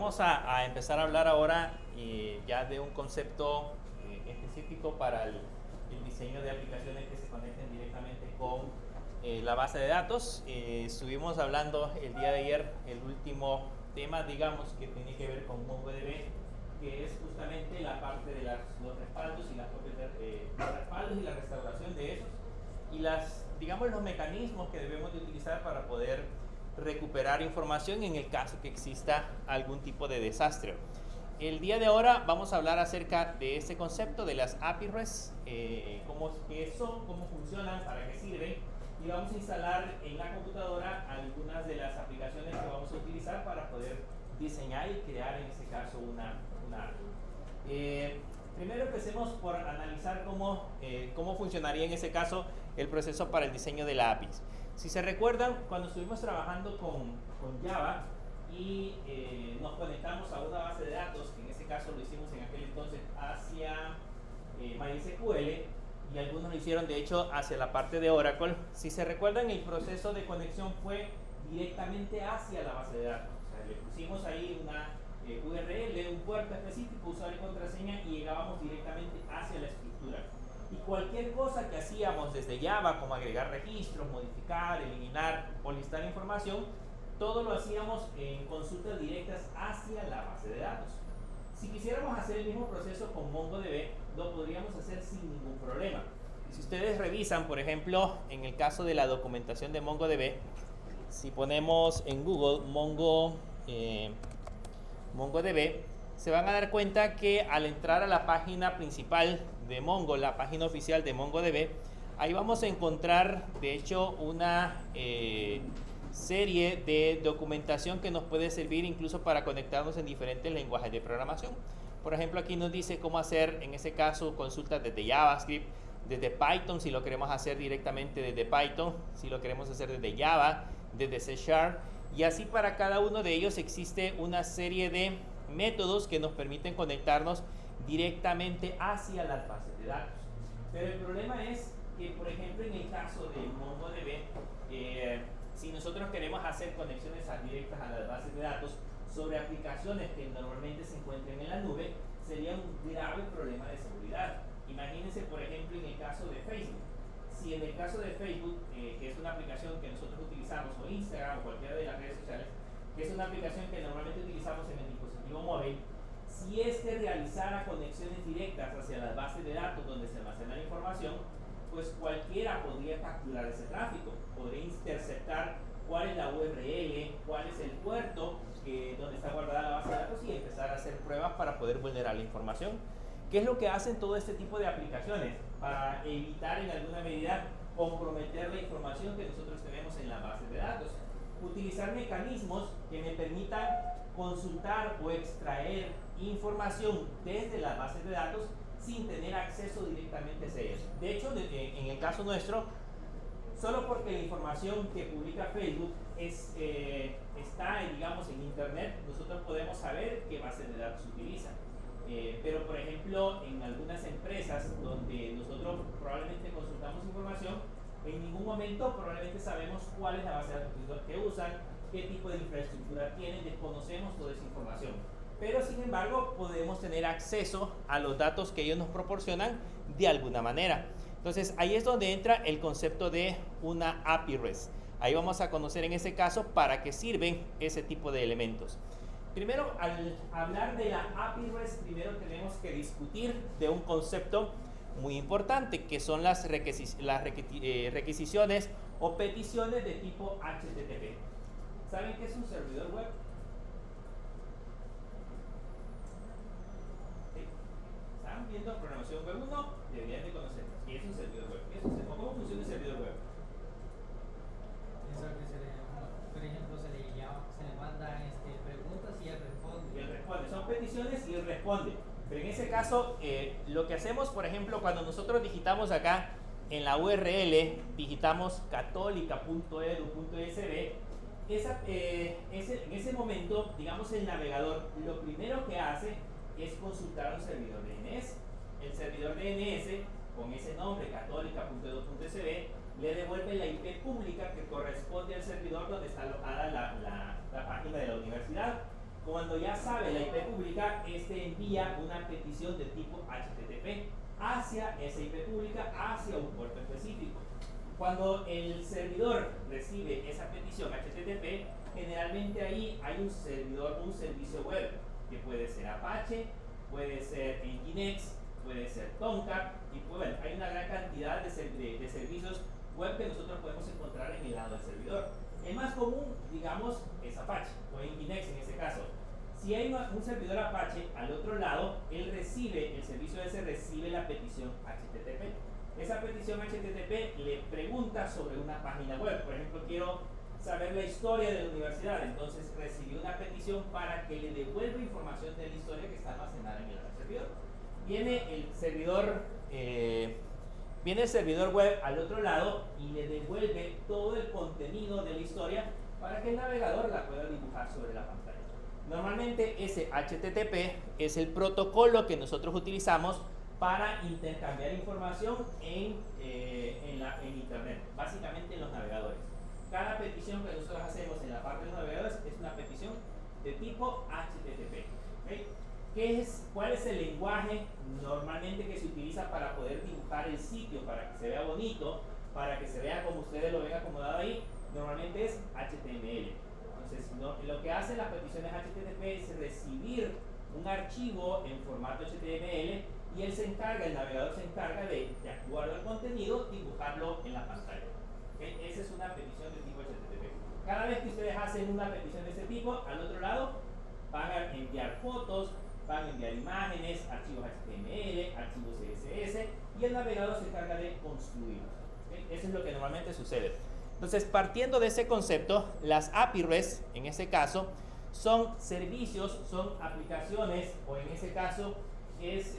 vamos a empezar a hablar ahora ya de un concepto específico para el diseño de aplicaciones que se conecten directamente con la base de datos. Estuvimos hablando el día de ayer, el último tema, digamos, que tiene que ver con MongoDB, que es justamente la parte de los respaldos y los respaldos y la restauración de esos y digamos, los mecanismos que debemos de utilizar para poder recuperar información en el caso que exista algún tipo de desastre. El día de ahora vamos a hablar acerca de ese concepto de las API REST, qué son, cómo funcionan, para qué sirven, y vamos a instalar en la computadora algunas de las aplicaciones que vamos a utilizar para poder diseñar y crear en este caso una API. Primero empecemos por analizar cómo funcionaría en ese caso el proceso para el diseño de la API. Si se recuerdan, cuando estuvimos trabajando con Java y nos conectamos a una base de datos, que en ese caso lo hicimos en aquel entonces hacia MySQL, y algunos lo hicieron de hecho hacia la parte de Oracle. Si se recuerdan, el proceso de conexión fue directamente hacia la base de datos. O sea, le pusimos ahí una URL, un puerto específico, usuario y contraseña, y llegábamos directamente hacia la estructura. Y cualquier cosa que hacíamos desde Java, como agregar registros, modificar, eliminar o listar información, todo lo hacíamos en consultas directas hacia la base de datos. Si quisiéramos hacer el mismo proceso con MongoDB, lo podríamos hacer sin ningún problema. Si ustedes revisan, por ejemplo, en el caso de la documentación de MongoDB, si ponemos en Google MongoDB, se van a dar cuenta que al entrar a la página principal de Mongo, la página oficial de MongoDB, ahí vamos a encontrar de hecho una serie de documentación que nos puede servir incluso para conectarnos en diferentes lenguajes de programación. Por ejemplo, aquí nos dice cómo hacer en ese caso consultas desde JavaScript, desde Python si lo queremos hacer directamente desde Python, si lo queremos hacer desde Java, desde C#, y así para cada uno de ellos existe una serie de métodos que nos permiten conectarnos directamente hacia las bases de datos. Pero el problema es que, por ejemplo, en el caso de MongoDB, si nosotros queremos hacer conexiones directas a las bases de datos sobre aplicaciones que normalmente se encuentren en la nube, sería un grave problema de seguridad. Imagínense, por ejemplo, en el caso de Facebook. Si en el caso de Facebook, que es una aplicación que nosotros utilizamos, o Instagram, o cualquiera de las redes sociales, que es una aplicación que normalmente utilizamos en el dispositivo móvil, si este realizara conexiones directas hacia las bases de datos donde se almacena la información, pues cualquiera podría capturar ese tráfico, podría interceptar cuál es la URL, cuál es el puerto donde está guardada la base de datos y empezar a hacer pruebas para poder vulnerar la información. ¿Qué es lo que hacen todo este tipo de aplicaciones? Para evitar en alguna medida comprometer la información que nosotros tenemos en la base de datos. Utilizar mecanismos que me permitan consultar o extraer información desde las bases de datos sin tener acceso directamente a ellas. De hecho, en el caso nuestro, solo porque la información que publica Facebook está, digamos, en internet, nosotros podemos saber qué bases de datos utilizan. Pero, por ejemplo, en algunas empresas donde nosotros probablemente consultamos información, en ningún momento probablemente sabemos cuál es la base de datos que usan, qué tipo de infraestructura tienen, desconocemos toda esa información. Pero, sin embargo, podemos tener acceso a los datos que ellos nos proporcionan de alguna manera. Entonces, ahí es donde entra el concepto de una API REST. Ahí vamos a conocer en ese caso para qué sirven ese tipo de elementos. Primero, al hablar de la API REST, primero tenemos que discutir de un concepto muy importante, que son las requisiciones o peticiones de tipo HTTP. ¿Saben qué es un servidor web? ¿Sí? ¿Están viendo programación web 1? Deberían de conocer. ¿Qué es un servidor web? ¿Cómo funciona un servidor web? Eso que por ejemplo, se le mandan preguntas y él responde. Y él responde. Son peticiones y él responde. Pero en ese caso, lo que hacemos, por ejemplo, cuando nosotros digitamos acá en la URL, digitamos católica.edu.sb, en ese momento, digamos, el navegador lo primero que hace es consultar un servidor DNS. El servidor DNS, con ese nombre, católica.edu.sb, le devuelve la IP pública que corresponde al servidor donde está alojada la página de la universidad. Cuando ya sabe la IP pública, este envía una petición de tipo HTTP hacia esa IP pública, hacia un puerto específico. Cuando el servidor recibe esa petición HTTP, generalmente ahí hay un servidor, un servicio web, que puede ser Apache, puede ser Nginx, puede ser Tomcat, y pues, bueno, hay una gran cantidad de servicios web que nosotros podemos encontrar en el lado del servidor. El más común, digamos, es Apache, o Nginx en este caso. Si hay un servidor Apache, al otro lado, él recibe, el servicio ese recibe la petición HTTP. Esa petición HTTP le pregunta sobre una página web. Por ejemplo, quiero saber la historia de la universidad, entonces recibió una petición para que le devuelva información de la historia que está almacenada en el servidor. Viene el servidor web al otro lado y le devuelve todo el contenido de la historia para que el navegador la pueda dibujar sobre la pantalla. Normalmente ese HTTP es el protocolo que nosotros utilizamos para intercambiar información en Internet, básicamente en los navegadores. Cada petición que nosotros hacemos en la parte de los navegadores es una petición de tipo HTTP. ¿Okay? ¿Cuál es el lenguaje normalmente que se utiliza para poder dibujar el sitio, para que se vea bonito, para que se vea como ustedes lo ven acomodado ahí? Normalmente es HTML. Entonces, lo que hacen las peticiones HTTP es recibir un archivo en formato HTML y el navegador se encarga de acuerdo al contenido, dibujarlo en la pantalla. ¿Okay? Esa es una petición de tipo HTTP. Cada vez que ustedes hacen una petición de este tipo, al otro lado van a enviar fotos, van a enviar imágenes, archivos HTML, archivos CSS, y el navegador se encarga de construirlos. ¿Okay? Eso es lo que normalmente sucede. Entonces, partiendo de ese concepto, las API REST, en este caso, son servicios, son aplicaciones, o en ese caso, es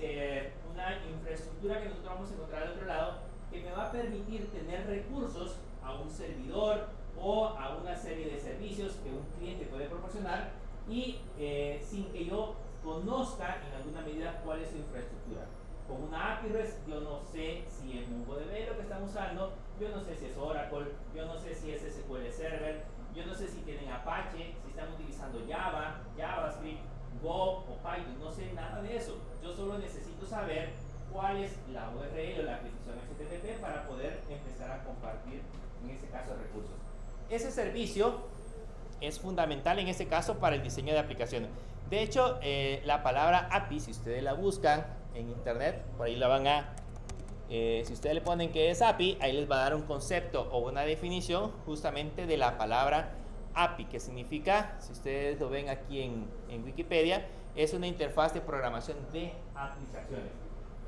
una infraestructura que nosotros vamos a encontrar al otro lado, que me va a permitir tener recursos a un servidor o a una serie de servicios que un cliente puede proporcionar y sin que yo conozca en alguna medida cuál es su infraestructura. Con una API REST yo no sé si es MongoDB lo que están usando, yo no sé si es Oracle, yo no sé si es SQL Server, yo no sé si tienen Apache, si están utilizando Java, JavaScript, Go o Python, no sé nada de eso. Yo solo necesito saber cuál es la URL o la petición HTTP para poder empezar a compartir, en este caso, recursos. Ese servicio es fundamental en este caso para el diseño de aplicaciones. De hecho, la palabra API, si ustedes la buscan en internet, por ahí la van a... si ustedes le ponen que es API, ahí les va a dar un concepto o una definición justamente de la palabra API, que significa, si ustedes lo ven aquí en Wikipedia, es una interfaz de programación de aplicaciones.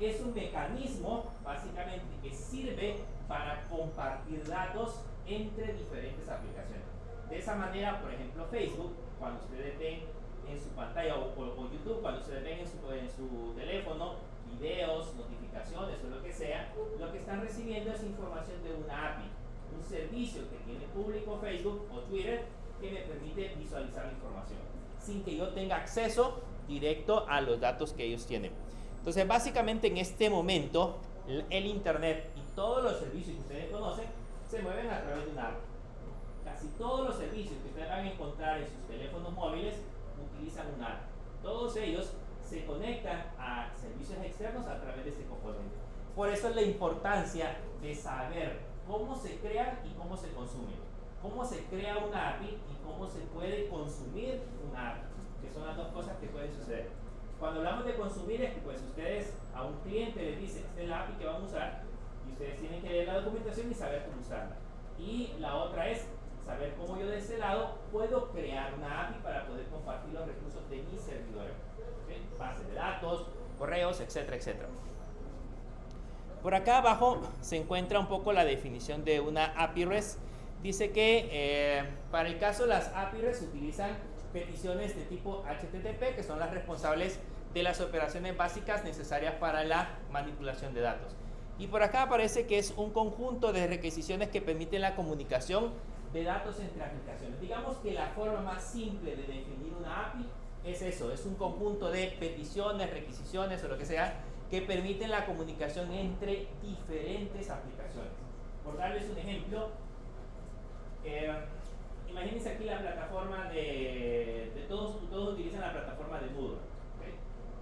Es un mecanismo, básicamente, que sirve para compartir datos entre diferentes aplicaciones. De esa manera, por ejemplo, Facebook, cuando ustedes ven en su pantalla, o YouTube, cuando ustedes ven en su teléfono, videos, notificaciones o lo que sea, lo que están recibiendo es información de una API, un servicio que tiene público Facebook o Twitter que me permite visualizar la información, sin que yo tenga acceso directo a los datos que ellos tienen. Entonces, básicamente en este momento, el Internet y todos los servicios que ustedes conocen se mueven a través de una API. Casi todos los servicios que ustedes van a encontrar en sus teléfonos móviles utilizan una API. Todos ellos se conectan a servicios externos a través de este componente. Por eso es la importancia de saber cómo se crean y cómo se consumen. Cómo se crea una API y cómo se puede consumir una API, que son las dos cosas que pueden suceder. Cuando hablamos de consumir es que pues ustedes a un cliente les dicen, esta es la API que van a usar, y ustedes tienen que leer la documentación y saber cómo usarla. Y la otra es saber cómo yo de este lado puedo crear una API para poder compartir los recursos de mi servidor. ¿Okay? Bases de datos, correos, etcétera, etcétera. Por acá abajo se encuentra un poco la definición de una API REST. Dice que para el caso las API REST utilizan peticiones de tipo HTTP, que son las responsables de las operaciones básicas necesarias para la manipulación de datos. Y por acá aparece que es un conjunto de requisiciones que permiten la comunicación de datos entre aplicaciones. Digamos que la forma más simple de definir una API es eso, es un conjunto de peticiones, requisiciones o lo que sea que permiten la comunicación entre diferentes aplicaciones. Por darles un ejemplo, imagínense aquí la plataforma de todos utilizan la plataforma de Moodle. ¿Okay?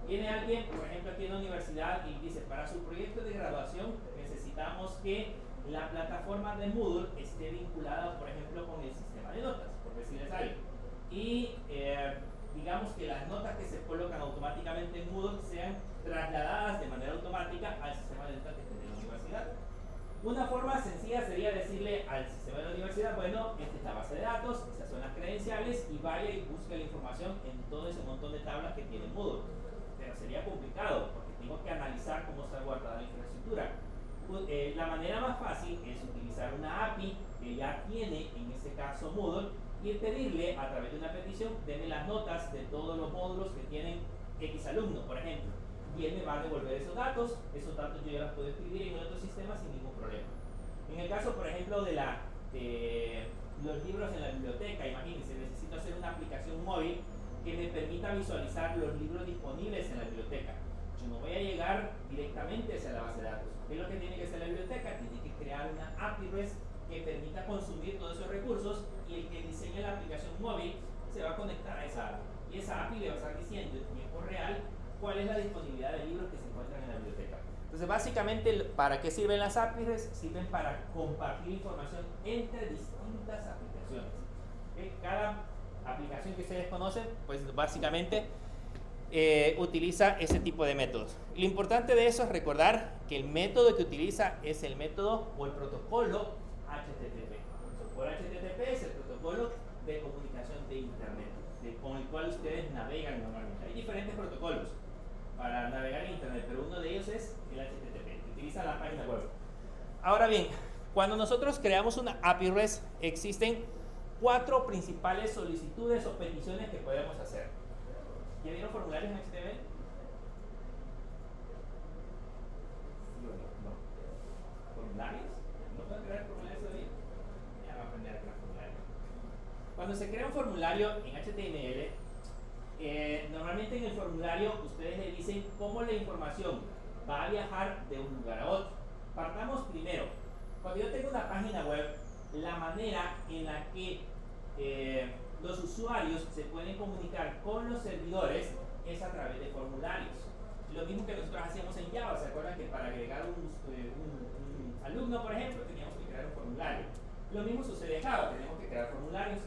Viene alguien, por ejemplo, aquí en la universidad y dice, para su proyecto de graduación necesitamos que la plataforma de Moodle esté vinculada, por ejemplo, con el sistema de notas, por decirles algo. Y digamos que las notas que se colocan automáticamente en Moodle sean trasladadas de manera automática al sistema de notas que tiene la universidad. Una forma sencilla sería decirle al sistema de la universidad, bueno, esta es la base de datos, estas son las credenciales y vaya y busque la información en todo ese montón de tablas que tiene Moodle. Pero sería complicado porque tengo que analizar cómo está guardada la infraestructura. La manera más fácil es utilizar una API que ya tiene, en este caso Moodle, y pedirle a través de una petición, denme las notas de todos los módulos que tienen X alumno, por ejemplo. Y él me va a devolver esos datos yo ya los puedo escribir en otro sistema sin ningún problema. En el caso, por ejemplo, de los libros en la biblioteca, imagínense, necesito hacer una aplicación móvil que me permita visualizar los libros disponibles en la biblioteca. Yo no voy a llegar directamente hacia la base de datos. ¿Qué es lo que tiene que hacer la biblioteca? Tiene que crear una API REST que permita consumir todos esos recursos y el que diseñe la aplicación móvil se va a conectar a esa API. Y esa API le va a estar diciendo en tiempo real cuál es la disponibilidad de libros que se encuentran en la biblioteca. Entonces, básicamente, ¿para qué sirven las APIs? Sirven para compartir información entre distintas aplicaciones. ¿Okay? Cada aplicación que ustedes conocen, pues básicamente utiliza ese tipo de métodos. Lo importante de eso es recordar que el método que utiliza es el método o el protocolo HTTP. El protocolo HTTP es el protocolo de comunicación de Internet, con el cual ustedes navegan normalmente. Hay diferentes protocolos para navegar en Internet, pero uno de ellos es el HTTP, que utiliza la página web. Ahora bien, cuando nosotros creamos una API REST, existen 4 principales solicitudes o peticiones que podemos hacer. ¿Ya vieron formularios en HTML? ¿Sí o no? ¿Formularios? ¿No pueden crear formularios todavía? Ya van a aprender a crear formularios. Cuando se crea un formulario en HTML, normalmente en el formulario ustedes le dicen cómo la información va a viajar de un lugar a otro. Partamos primero. Cuando yo tengo una página web, la manera en la que los usuarios se pueden comunicar con los servidores es a través de formularios. Lo mismo que nosotros hacíamos en Java. ¿Se acuerdan que para agregar un alumno, por ejemplo, teníamos que crear un formulario? Lo mismo sucede en Java, tenemos que crear formularios.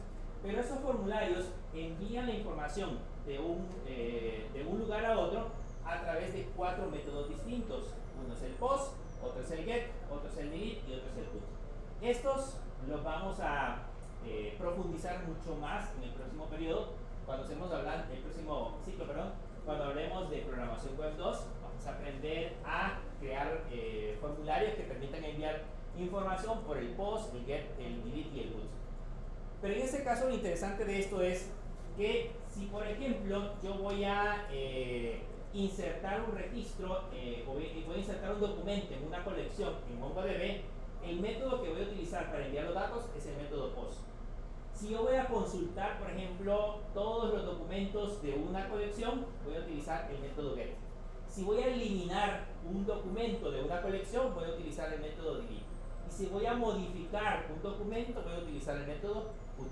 Pero esos formularios envían la información de un lugar a otro a través de 4 métodos distintos. Uno es el POST, otro es el GET, otro es el DELETE y otro es el PUT. Estos los vamos a profundizar mucho más en el próximo periodo, cuando el próximo ciclo, cuando hablemos de programación web 2, vamos a aprender a crear formularios que permitan enviar información por el POST, el GET, el DELETE y el PUT. Pero en este caso lo interesante de esto es que si por ejemplo yo voy a insertar un registro o voy a insertar un documento en una colección en MongoDB, el método que voy a utilizar para enviar los datos es el método POST. Si yo voy a consultar, por ejemplo, todos los documentos de una colección, voy a utilizar el método GET. Si voy a eliminar un documento de una colección, voy a utilizar el método DELETE. Y si voy a modificar un documento, voy a utilizar el método PUT.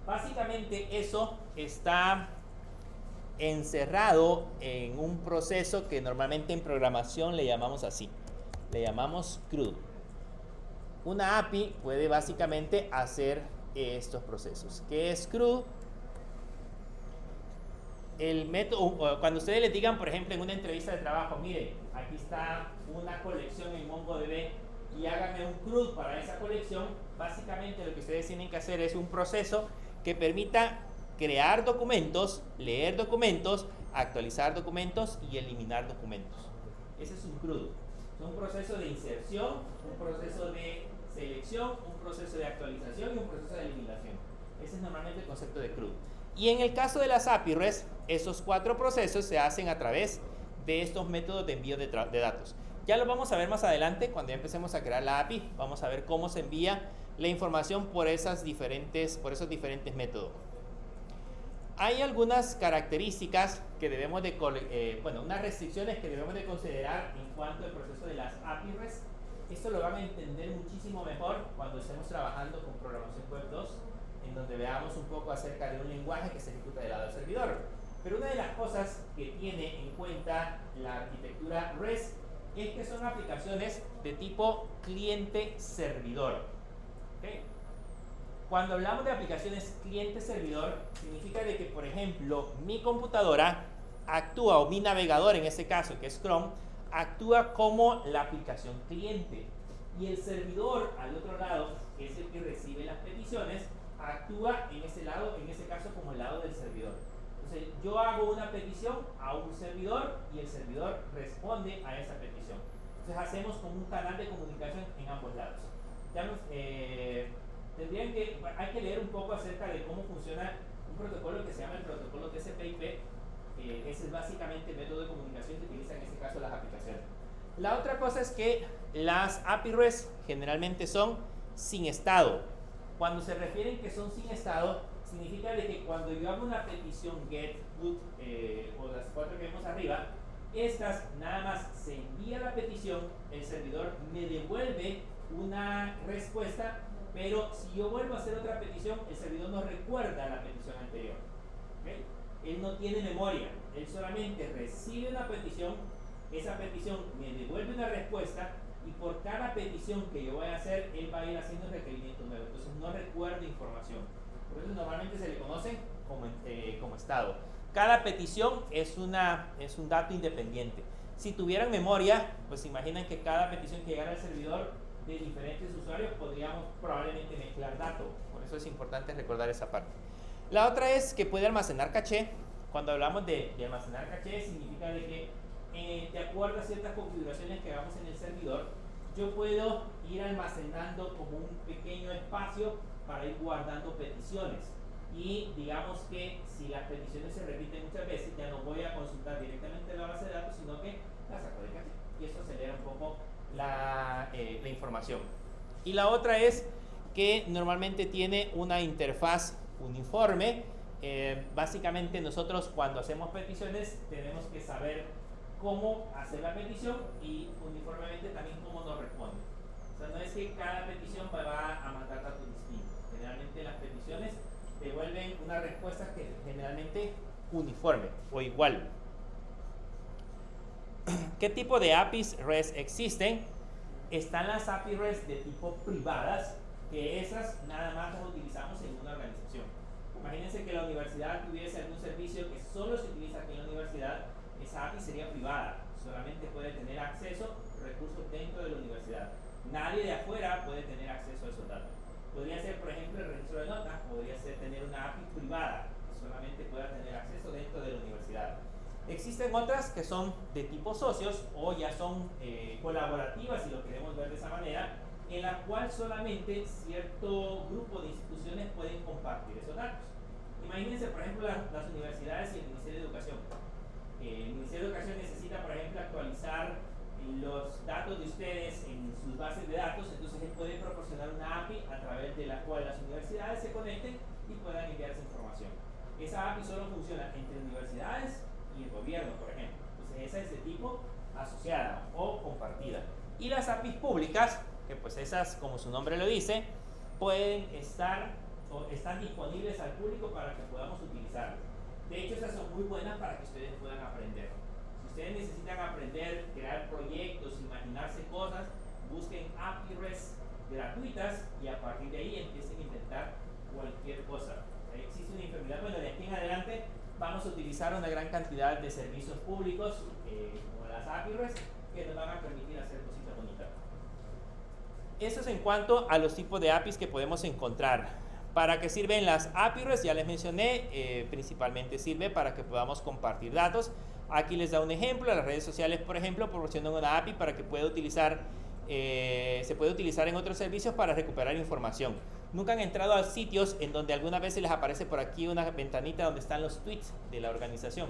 Básicamente eso está encerrado en un proceso que normalmente en programación le llamamos así. Le llamamos CRUD. Una API puede básicamente hacer estos procesos. ¿Qué es CRUD? El método, cuando ustedes les digan, por ejemplo, en una entrevista de trabajo, miren, aquí está una colección en MongoDB y háganme un CRUD para esa colección, básicamente lo que ustedes tienen que hacer es un proceso que permita crear documentos, leer documentos, actualizar documentos y eliminar documentos. Ese es un CRUD. Es un proceso de inserción, un proceso de selección, un proceso de actualización y un proceso de eliminación. Ese es normalmente el concepto de CRUD. Y en el caso de las API REST, esos 4 procesos se hacen a través de estos métodos de envío de datos. Ya lo vamos a ver más adelante cuando ya empecemos a crear la API. Vamos a ver cómo se envía la información por esos diferentes métodos. Hay algunas características que debemos de, unas restricciones que debemos de considerar en cuanto al proceso de las API REST. Esto lo van a entender muchísimo mejor cuando estemos trabajando con programación web 2 en donde veamos un poco acerca de un lenguaje que se ejecuta del lado del servidor. Pero una de las cosas que tiene en cuenta la arquitectura REST es que son aplicaciones de tipo cliente-servidor. ¿Okay? Cuando hablamos de aplicaciones cliente-servidor, significa de que, por ejemplo, mi computadora actúa, o mi navegador en este caso, que es Chrome, actúa como la aplicación cliente. Y el servidor, al otro lado, que es el que recibe las peticiones, actúa en ese lado, en ese caso, como el lado del servidor. Entonces, yo hago una petición a un servidor y el servidor responde a esa petición. Entonces, hacemos como un canal de comunicación en ambos lados. Hay que leer un poco acerca de cómo funciona un protocolo que se llama el protocolo TCP/IP. Ese es básicamente el método de comunicación que utilizan en este caso las aplicaciones. La otra cosa es que las API REST generalmente son sin estado. Cuando se refieren que son sin estado, significa de que cuando yo hago una petición GET, PUT o las 4 que vemos arriba, estas nada más se envía la petición, el servidor me devuelve una respuesta, pero si yo vuelvo a hacer otra petición, el servidor no recuerda la petición anterior. ¿Okay? Él no tiene memoria, él solamente recibe una petición, esa petición me devuelve una respuesta y por cada petición que yo vaya a hacer, él va a ir haciendo un requerimiento nuevo, entonces no recuerda información. Por eso normalmente se le conoce como estado. Cada petición es un dato independiente. Si tuvieran memoria, pues imaginan que cada petición que llegara al servidor de diferentes usuarios podríamos probablemente mezclar datos. Por eso es importante recordar esa parte. La otra es que puede almacenar caché. Cuando hablamos de almacenar caché, significa de que de acuerdo a ciertas configuraciones que hagamos en el servidor, yo puedo ir almacenando como un pequeño espacio para ir guardando peticiones. Y digamos que si las peticiones se repiten muchas veces, ya no voy a consultar directamente la base de datos, sino que la saco de caché. Y eso acelera un poco la información. Y la otra es que normalmente tiene una interfaz uniforme. Básicamente nosotros cuando hacemos peticiones tenemos que saber cómo hacer la petición y uniformemente también cómo nos responde. O sea, no es que cada petición va a mandar datos distintos. Generalmente las peticiones devuelven una respuesta que generalmente uniforme o igual. ¿Qué tipo de APIs REST existen? Están las APIs REST de tipo privadas, que esas nada más las utilizamos en una organización. Imagínense que la universidad tuviese algún servicio que solo se utiliza aquí en la universidad, esa API sería privada, solamente puede tener acceso a recursos dentro de la universidad. Nadie de afuera puede tener acceso a esos datos. Podría ser, por ejemplo, el registro de notas, podría ser tener una API privada, que solamente pueda tener acceso dentro de la universidad. Existen otras que son de tipo socios o ya son colaborativas, si lo queremos ver de esa manera, en la cual solamente cierto grupo de instituciones pueden compartir esos datos. Imagínense, por ejemplo, las universidades y el Ministerio de Educación. El Ministerio de Educación necesita, por ejemplo, actualizar los datos de ustedes en sus bases de datos, entonces él puede proporcionar una API a través de la cual las universidades se conecten y puedan enviar esa información. Esa API solo funciona entre universidades y el gobierno, por ejemplo. Entonces esa es de tipo asociada o compartida. Y las APIs públicas, que pues esas, como su nombre lo dice, pueden estar o están disponibles al público para que podamos utilizarlas. De hecho, esas son muy buenas para que ustedes puedan aprender. Si ustedes necesitan aprender, crear proyectos, imaginarse cosas, busquen API REST gratuitas y a partir de ahí empiecen a inventar cualquier cosa. Existe una enfermedad, bueno, de aquí en adelante vamos a utilizar una gran cantidad de servicios públicos como las API REST que nos van a permitir hacer cositas bonitas. Eso es en cuanto a los tipos de APIs que podemos encontrar. ¿Para qué sirven las API REST? Ya les mencioné, principalmente sirve para que podamos compartir datos. Aquí les da un ejemplo, las redes sociales, por ejemplo, proporcionan una API para que pueda utilizar, se puede utilizar en otros servicios para recuperar información. Nunca han entrado a sitios en donde algunas veces les aparece por aquí una ventanita donde están los tweets de la organización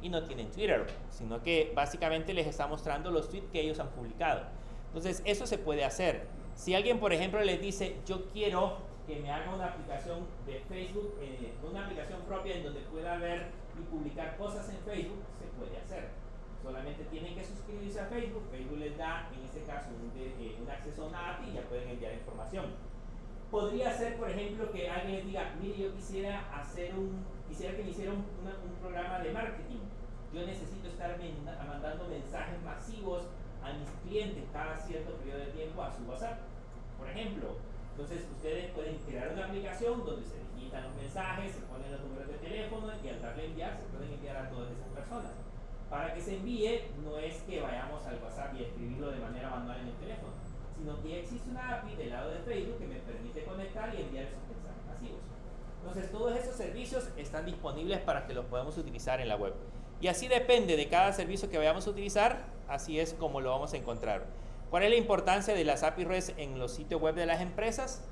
y no tienen Twitter, sino que básicamente les está mostrando los tweets que ellos han publicado. Entonces, eso se puede hacer. Si alguien, por ejemplo, les dice, yo quiero que me haga una aplicación de Facebook, una aplicación propia en donde pueda ver y publicar cosas en Facebook, se puede hacer. Solamente tienen que suscribirse a Facebook. Facebook les da, en este caso, un acceso a una API y ya pueden enviar información. Podría ser, por ejemplo, que alguien les diga, mire, yo quisiera que me hiciera un programa de marketing. Yo necesito estar mandando mensajes masivos a mis clientes cada cierto periodo de tiempo a su WhatsApp, por ejemplo. Entonces ustedes pueden crear una aplicación donde se digitan los mensajes, se ponen los números de teléfono y al darle enviar se pueden enviar a todas esas personas. Para que se envíe no es que vayamos al WhatsApp y escribirlo de manera manual en el teléfono, sino que existe una API del lado de Facebook que me permite conectar y enviar esos mensajes masivos. Entonces todos esos servicios están disponibles para que los podamos utilizar en la web. Y así depende de cada servicio que vayamos a utilizar, así es como lo vamos a encontrar. ¿Cuál es la importancia de las API REST en los sitios web de las empresas?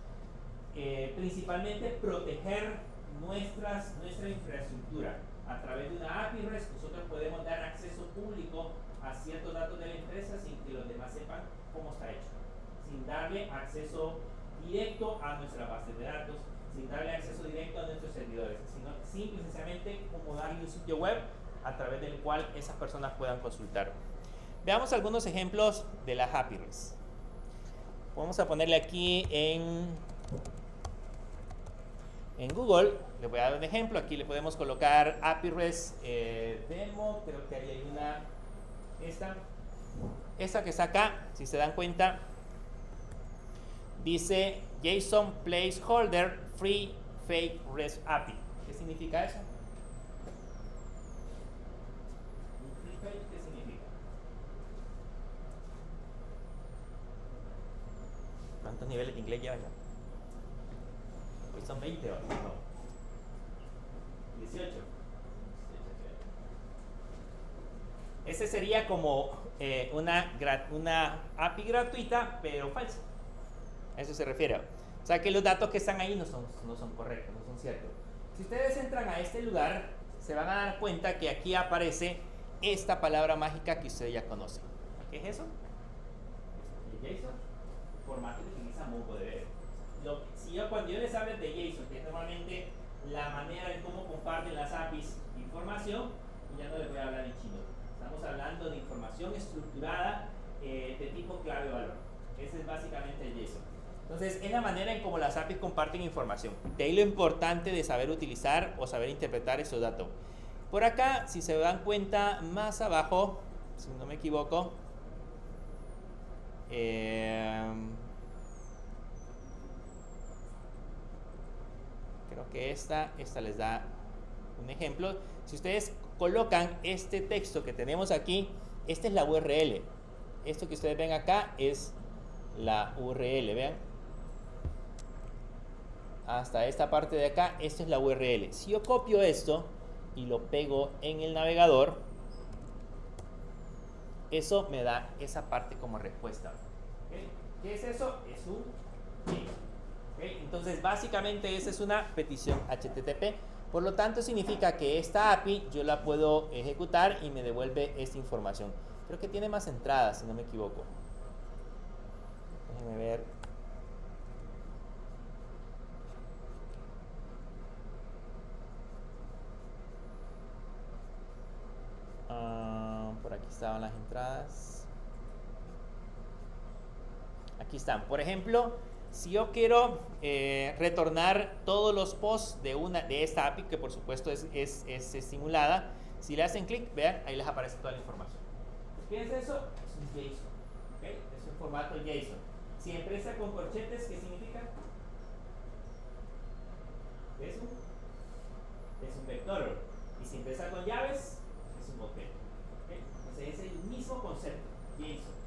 Principalmente proteger nuestra infraestructura. A través de una API REST nosotros podemos dar acceso público a ciertos datos de la empresa sin que los demás sepan cómo está hecho. Sin darle acceso directo a nuestra base de datos, sin darle acceso directo a nuestros servidores, sino simple y sencillamente como darle un sitio web a través del cual esas personas puedan consultar. Veamos algunos ejemplos de las API REST. Vamos a ponerle aquí en Google, le voy a dar un ejemplo. Aquí le podemos colocar API REST demo, creo que ahí hay una, esta que está acá, si se dan cuenta, dice JSON Placeholder Free Fake REST API. ¿Qué significa eso? ¿Qué significa? ¿Cuántos niveles de inglés llevan ya? Hoy son 20 horas, no. 18. Ese sería como una API gratuita, pero falsa. A eso se refiere. O sea que los datos que están ahí no son correctos, no son ciertos. Si ustedes entran a este lugar, se van a dar cuenta que aquí aparece esta palabra mágica que ustedes ya conocen. ¿Qué es eso? El JSON, formato que utiliza MongoDB. Cuando yo les hablo de JSON, que es normalmente la manera en cómo comparten las APIs información, ya no les voy a hablar en chino. Estamos hablando de información estructurada de tipo clave-valor. Ese es básicamente el JSON. Entonces, es la manera en cómo las APIs comparten información. De ahí lo importante de saber utilizar o saber interpretar esos datos. Por acá, si se dan cuenta, más abajo, si no me equivoco, creo que esta les da un ejemplo. Si ustedes colocan este texto que tenemos aquí, esta es la URL. Esto que ustedes ven acá es la URL, vean. Hasta esta parte de acá, esto es la URL. Si yo copio esto y lo pego en el navegador, eso me da esa parte como respuesta. ¿Okay? ¿Qué es eso? Es un JSON. ¿Okay? Entonces, básicamente, esa es una petición HTTP. Por lo tanto, significa que esta API yo la puedo ejecutar y me devuelve esta información. Creo que tiene más entradas, si no me equivoco. Déjenme ver. Por aquí estaban las entradas. Aquí están. Por ejemplo, si yo quiero retornar todos los posts de esta API, que por supuesto es estimulada, si le hacen clic, vean, ahí les aparece toda la información. ¿Qué es eso? Es un JSON. ¿Okay? Es un formato JSON. Si empieza con corchetes, ¿qué significa? Es un vector. Y si empieza con llaves, es un objeto. ¿Okay? Entonces es el mismo concepto, JSON.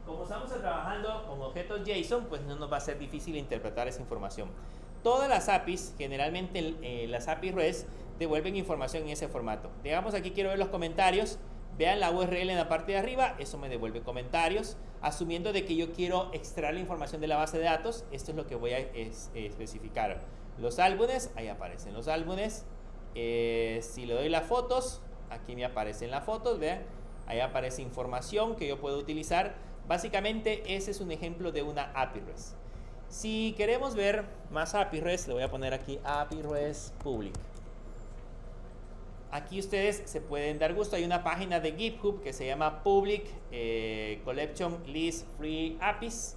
Como estamos trabajando con objetos JSON, pues no nos va a ser difícil interpretar esa información. Todas las APIs, generalmente las APIs REST, devuelven información en ese formato. Digamos, aquí quiero ver los comentarios. Vean la URL en la parte de arriba, eso me devuelve comentarios. Asumiendo de que yo quiero extraer la información de la base de datos, esto es lo que voy a especificar. Los álbumes, ahí aparecen los álbumes. Si le doy las fotos, aquí me aparecen las fotos, vean. Ahí aparece información que yo puedo utilizar. Básicamente, ese es un ejemplo de una API REST. Si queremos ver más API REST, le voy a poner aquí API REST Public. Aquí ustedes se pueden dar gusto. Hay una página de GitHub que se llama Public Collection List Free APIs.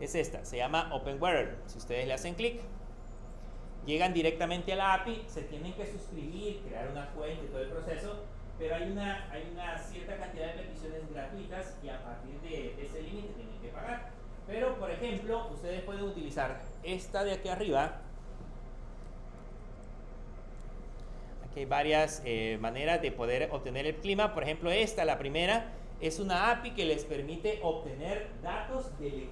es esta, se llama OpenWeather. Si ustedes le hacen clic, llegan directamente a la API, se tienen que suscribir, crear una cuenta y todo el proceso, pero hay una cierta cantidad de peticiones gratuitas y a partir de ese límite tienen que pagar. Pero, por ejemplo, ustedes pueden utilizar esta de aquí arriba. Aquí hay varias maneras de poder obtener el clima. Por ejemplo, esta, la primera, es una API que les permite obtener datos del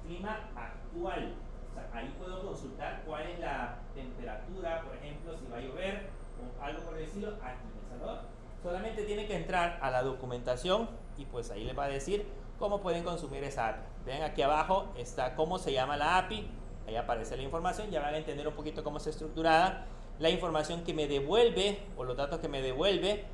clima actual. O sea, ahí puedo consultar cuál es la temperatura, por ejemplo, si va a llover o algo por el estilo aquí en El Salvador. Solamente tienen que entrar a la documentación y pues ahí les va a decir cómo pueden consumir esa API. Ven aquí abajo está cómo se llama la API, ahí aparece la información, ya van a entender un poquito cómo está estructurada, la información que me devuelve o los datos que me devuelve,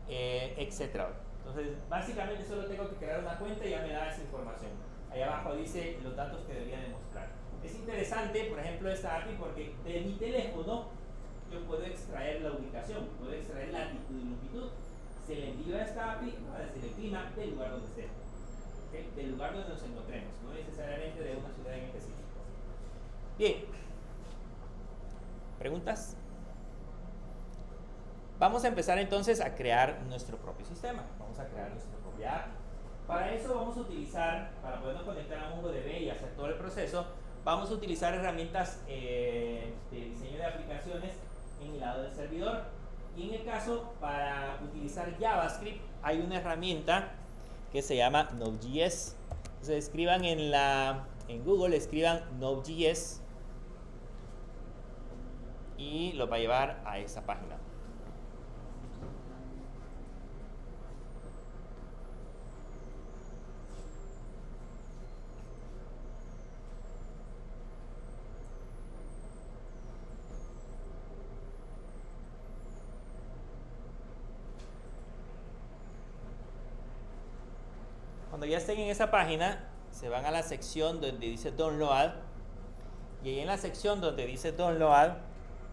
etc. Entonces, básicamente solo tengo que crear una cuenta y ya me da esa información. Ahí abajo dice los datos que debería demostrar. Es interesante, por ejemplo, esta API porque de mi teléfono yo puedo extraer la ubicación, puedo extraer latitud y longitud. Se le envío a esta API, va a decir el clima del lugar donde esté, ¿okay? Del lugar donde nos encontremos, no necesariamente de una ciudad en específico. Bien, ¿preguntas? Vamos a empezar entonces a crear nuestro propio sistema, vamos a crear nuestra propia API. Para eso vamos a utilizar, para podernos conectar a MongoDB y hacer todo el proceso, vamos a utilizar herramientas de diseño de aplicaciones en el lado del servidor. Y en el caso, para utilizar JavaScript, hay una herramienta que se llama Node.js. Entonces escriban en Google, escriban Node.js y los va a llevar a esa página. Cuando ya estén en esa página, se van a la sección donde dice Download. Y ahí en la sección donde dice Download,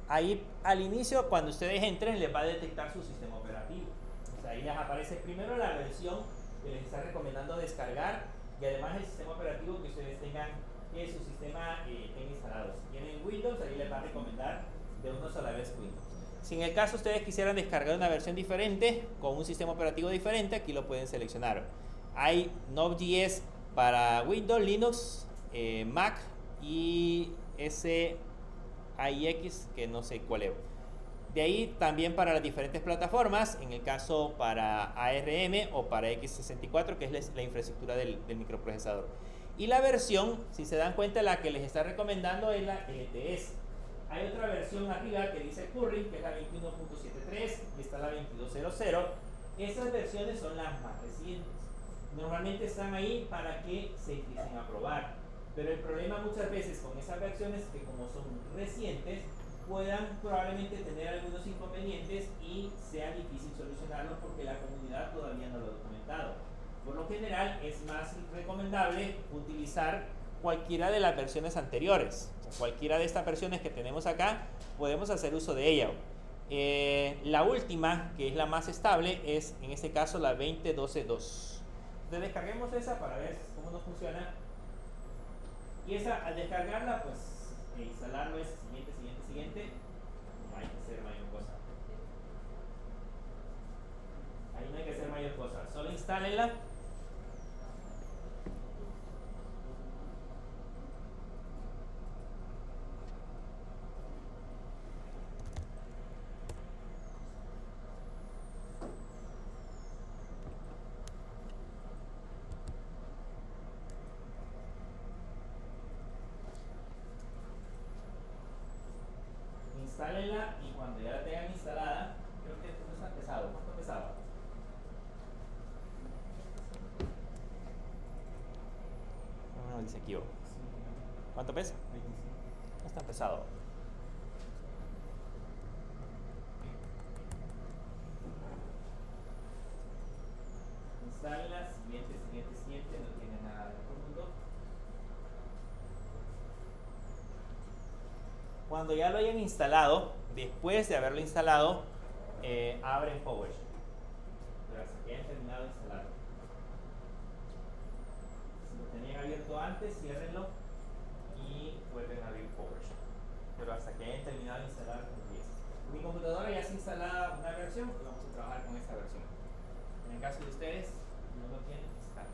ahí al inicio, cuando ustedes entren, les va a detectar su sistema operativo. O sea, ahí les aparece primero la versión que les está recomendando descargar y además el sistema operativo que ustedes tengan en su sistema tenga instalado. Si tienen Windows, ahí les va a recomendar de una sola vez Windows. Si en el caso ustedes quisieran descargar una versión diferente, con un sistema operativo diferente, aquí lo pueden seleccionar. Hay Node.js para Windows, Linux, Mac y SAIX, que no sé cuál es. De ahí también para las diferentes plataformas, en el caso para ARM o para x64, que es la infraestructura del microprocesador. Y la versión, si se dan cuenta, la que les está recomendando es la LTS. Hay otra versión arriba que dice Current, que es la 21.73, y está la 22.00. Esas versiones son las más recientes. Normalmente están ahí para que se empiecen a probar, pero el problema muchas veces con esas versiones es que como son recientes puedan probablemente tener algunos inconvenientes y sea difícil solucionarlos porque la comunidad todavía no lo ha documentado. Por lo general es más recomendable utilizar cualquiera de las versiones anteriores. O sea, cualquiera de estas versiones que tenemos acá podemos hacer uso de ella. La última, que es la más estable, es en este caso la 20.12.2. Entonces descarguemos esa para ver cómo nos funciona. Y esa, al descargarla, pues instalarlo es siguiente. No hay que hacer mayor cosa. Ahí no hay que hacer mayor cosa. Solo instálenla. Instálenla y cuando ya la tengan instalada, creo que esto no está pesado. ¿Cuánto pesaba? No, dice aquí. ¿Cuánto pesa? 25. No está pesado. Instálenla, siguiente, no tiene nada de otro mundo. Cuando ya lo hayan instalado, después de haberlo instalado, abren PowerShell. Pero hasta que hayan terminado de instalarlo. Si lo tenían abierto antes, antes, ciérrenlo y vuelven a abrir PowerShell. Pero hasta que hayan terminado de instalar el 10. Mi computadora ya se instalada una versión y vamos a trabajar con esta versión. En el caso de ustedes, no lo tienen, está.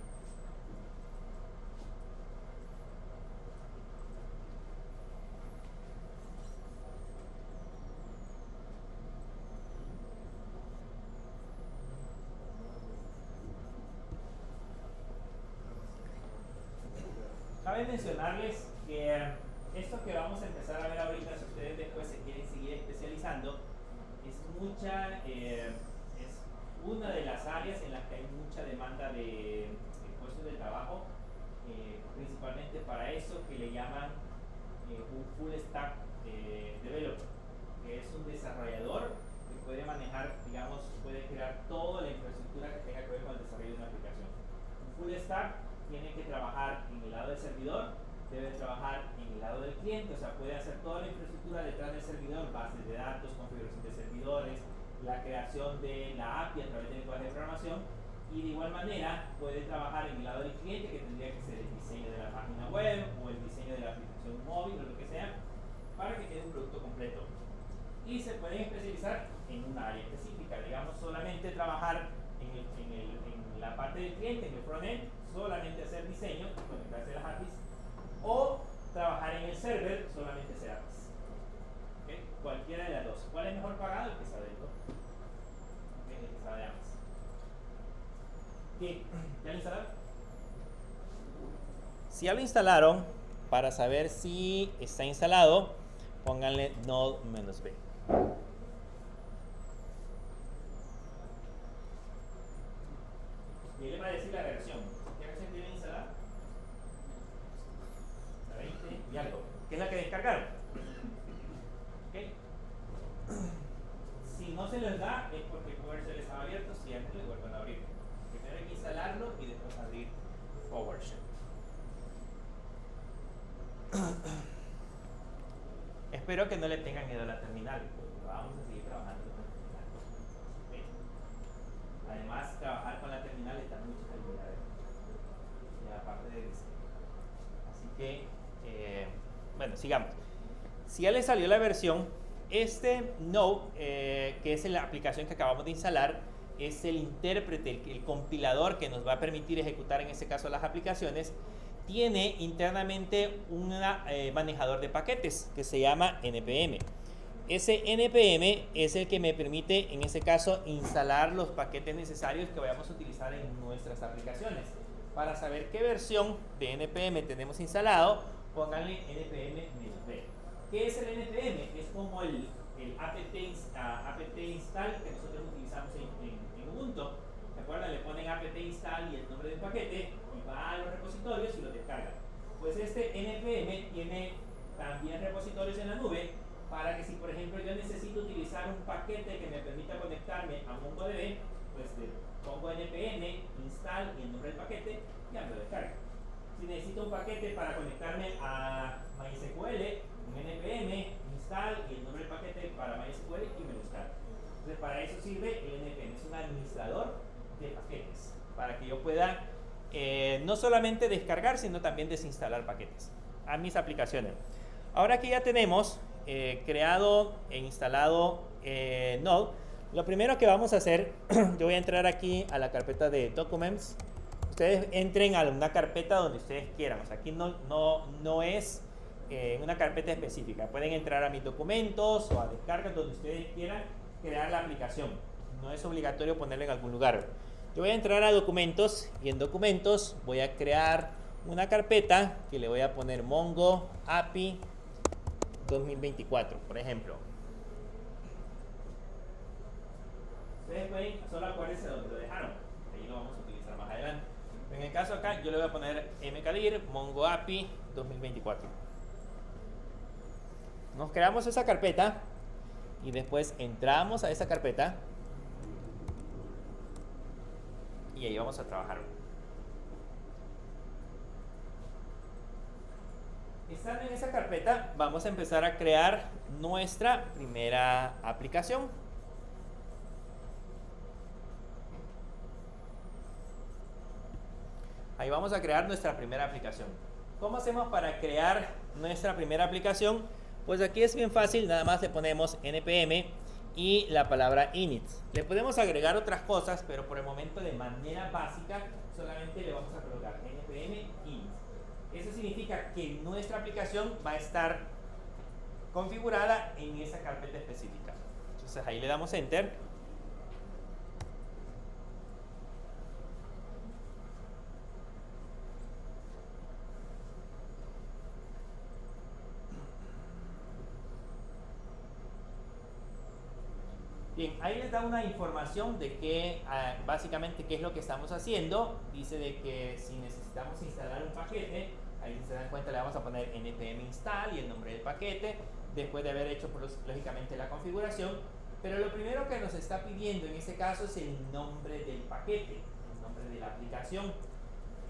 Cabe mencionarles que esto que vamos a empezar a ver ahorita, si ustedes después se quieren seguir especializando, es una de las áreas en las que hay mucha demanda de puestos de trabajo, principalmente para eso que le llaman un full stack developer, que es un desarrollador que puede manejar, digamos, puede crear toda la infraestructura que tenga que ver con el desarrollo de una aplicación. Un full stack tiene que trabajar en el lado del servidor, debe trabajar en el lado del cliente, o sea, puede hacer toda la infraestructura detrás del servidor, bases de datos, configuración de servidores, la creación de la API a través del lenguaje de programación, y de igual manera puede trabajar en el lado del cliente, que tendría que ser el diseño de la página web o el diseño de la aplicación móvil o lo que sea, para que quede un producto completo. Y se pueden especializar en un área específica, digamos, solamente trabajar en la parte del cliente, en el frontend, solamente hacer diseño, conectarse a las APIs, o trabajar en el server, solamente hacer APIs. ¿Okay? Cualquiera de las dos. ¿Cuál es mejor pagado? El que sabe de todo. ¿Okay? El que sabe de ambas. ¿Qué? ¿Ya lo instalaron? Si ya lo instalaron, para saber si está instalado, pónganle node-b. Y él le va a decir la versión. ¿Qué versión tienen instalada? La 20 y algo. ¿Qué es la que descargaron? ¿Okay? Si no se les da, es porque PowerShell estaba abierto. Si antes le vuelven a abrir. Primero hay que instalarlo y después abrir PowerShell. Espero que no le tengan miedo a la terminal, porque vamos a seguir trabajando con la terminal. ¿Okay? Además, trabajar con la terminal está mucho calidad de la parte de diseño. Así que, bueno, sigamos. Si ya le salió la versión, este Node, que es la aplicación que acabamos de instalar, es el intérprete, el compilador que nos va a permitir ejecutar en este caso las aplicaciones. Tiene internamente un manejador de paquetes que se llama NPM. Ese NPM es el que me permite, en este caso, instalar los paquetes necesarios que vayamos a utilizar en nuestras aplicaciones. Para saber qué versión de NPM tenemos instalado, pónganle npm-b. ¿Qué es el NPM? Es como el apt install que nosotros utilizamos en Ubuntu. ¿Se acuerdan? Le ponen apt install y el nombre del paquete y va a los repositorios y lo descarga. Pues este NPM tiene también repositorios en la nube para que si por ejemplo yo necesito utilizar un paquete que me permita conectarme a MongoDB, pues le pongo npm install y el nombre del paquete y ya me lo descarga. Si necesito un paquete para conectarme a MySQL, un npm install y el nombre del paquete para MySQL y me lo descarga. Entonces para eso sirve el npm, es un administrador de paquetes, para que yo pueda no solamente descargar, sino también desinstalar paquetes a mis aplicaciones. Ahora que ya tenemos creado e instalado Node, lo primero que vamos a hacer, yo voy a entrar aquí a la carpeta de Documents. Ustedes entren a una carpeta donde ustedes quieran, o sea, aquí no es una carpeta específica. Pueden entrar a mis documentos o a descargas donde ustedes quieran crear la aplicación. No es obligatorio ponerla en algún lugar. Yo voy a entrar a documentos y en documentos voy a crear una carpeta que le voy a poner Mongo API 2024, por ejemplo. Ustedes pueden, solo acuérdense donde lo dejaron, ahí lo vamos a utilizar más adelante. En el caso acá, yo le voy a poner mkdir Mongo API 2024. Nos creamos esa carpeta y después entramos a esa carpeta y ahí vamos a trabajar. Estando en esa carpeta, vamos a empezar a crear nuestra primera aplicación. Ahí vamos a crear nuestra primera aplicación. ¿Cómo hacemos para crear nuestra primera aplicación? Pues aquí es bien fácil, nada más le ponemos npm y la palabra init. Le podemos agregar otras cosas, pero por el momento de manera básica solamente le vamos a colocar npm init. Eso significa que nuestra aplicación va a estar configurada en esa carpeta específica. Entonces ahí le damos enter. Bien, ahí les da una información de que básicamente qué es lo que estamos haciendo. Dice de que si necesitamos instalar un paquete, ahí si se dan cuenta le vamos a poner npm install y el nombre del paquete, después de haber hecho lógicamente la configuración. Pero lo primero que nos está pidiendo en este caso es el nombre del paquete, el nombre de la aplicación.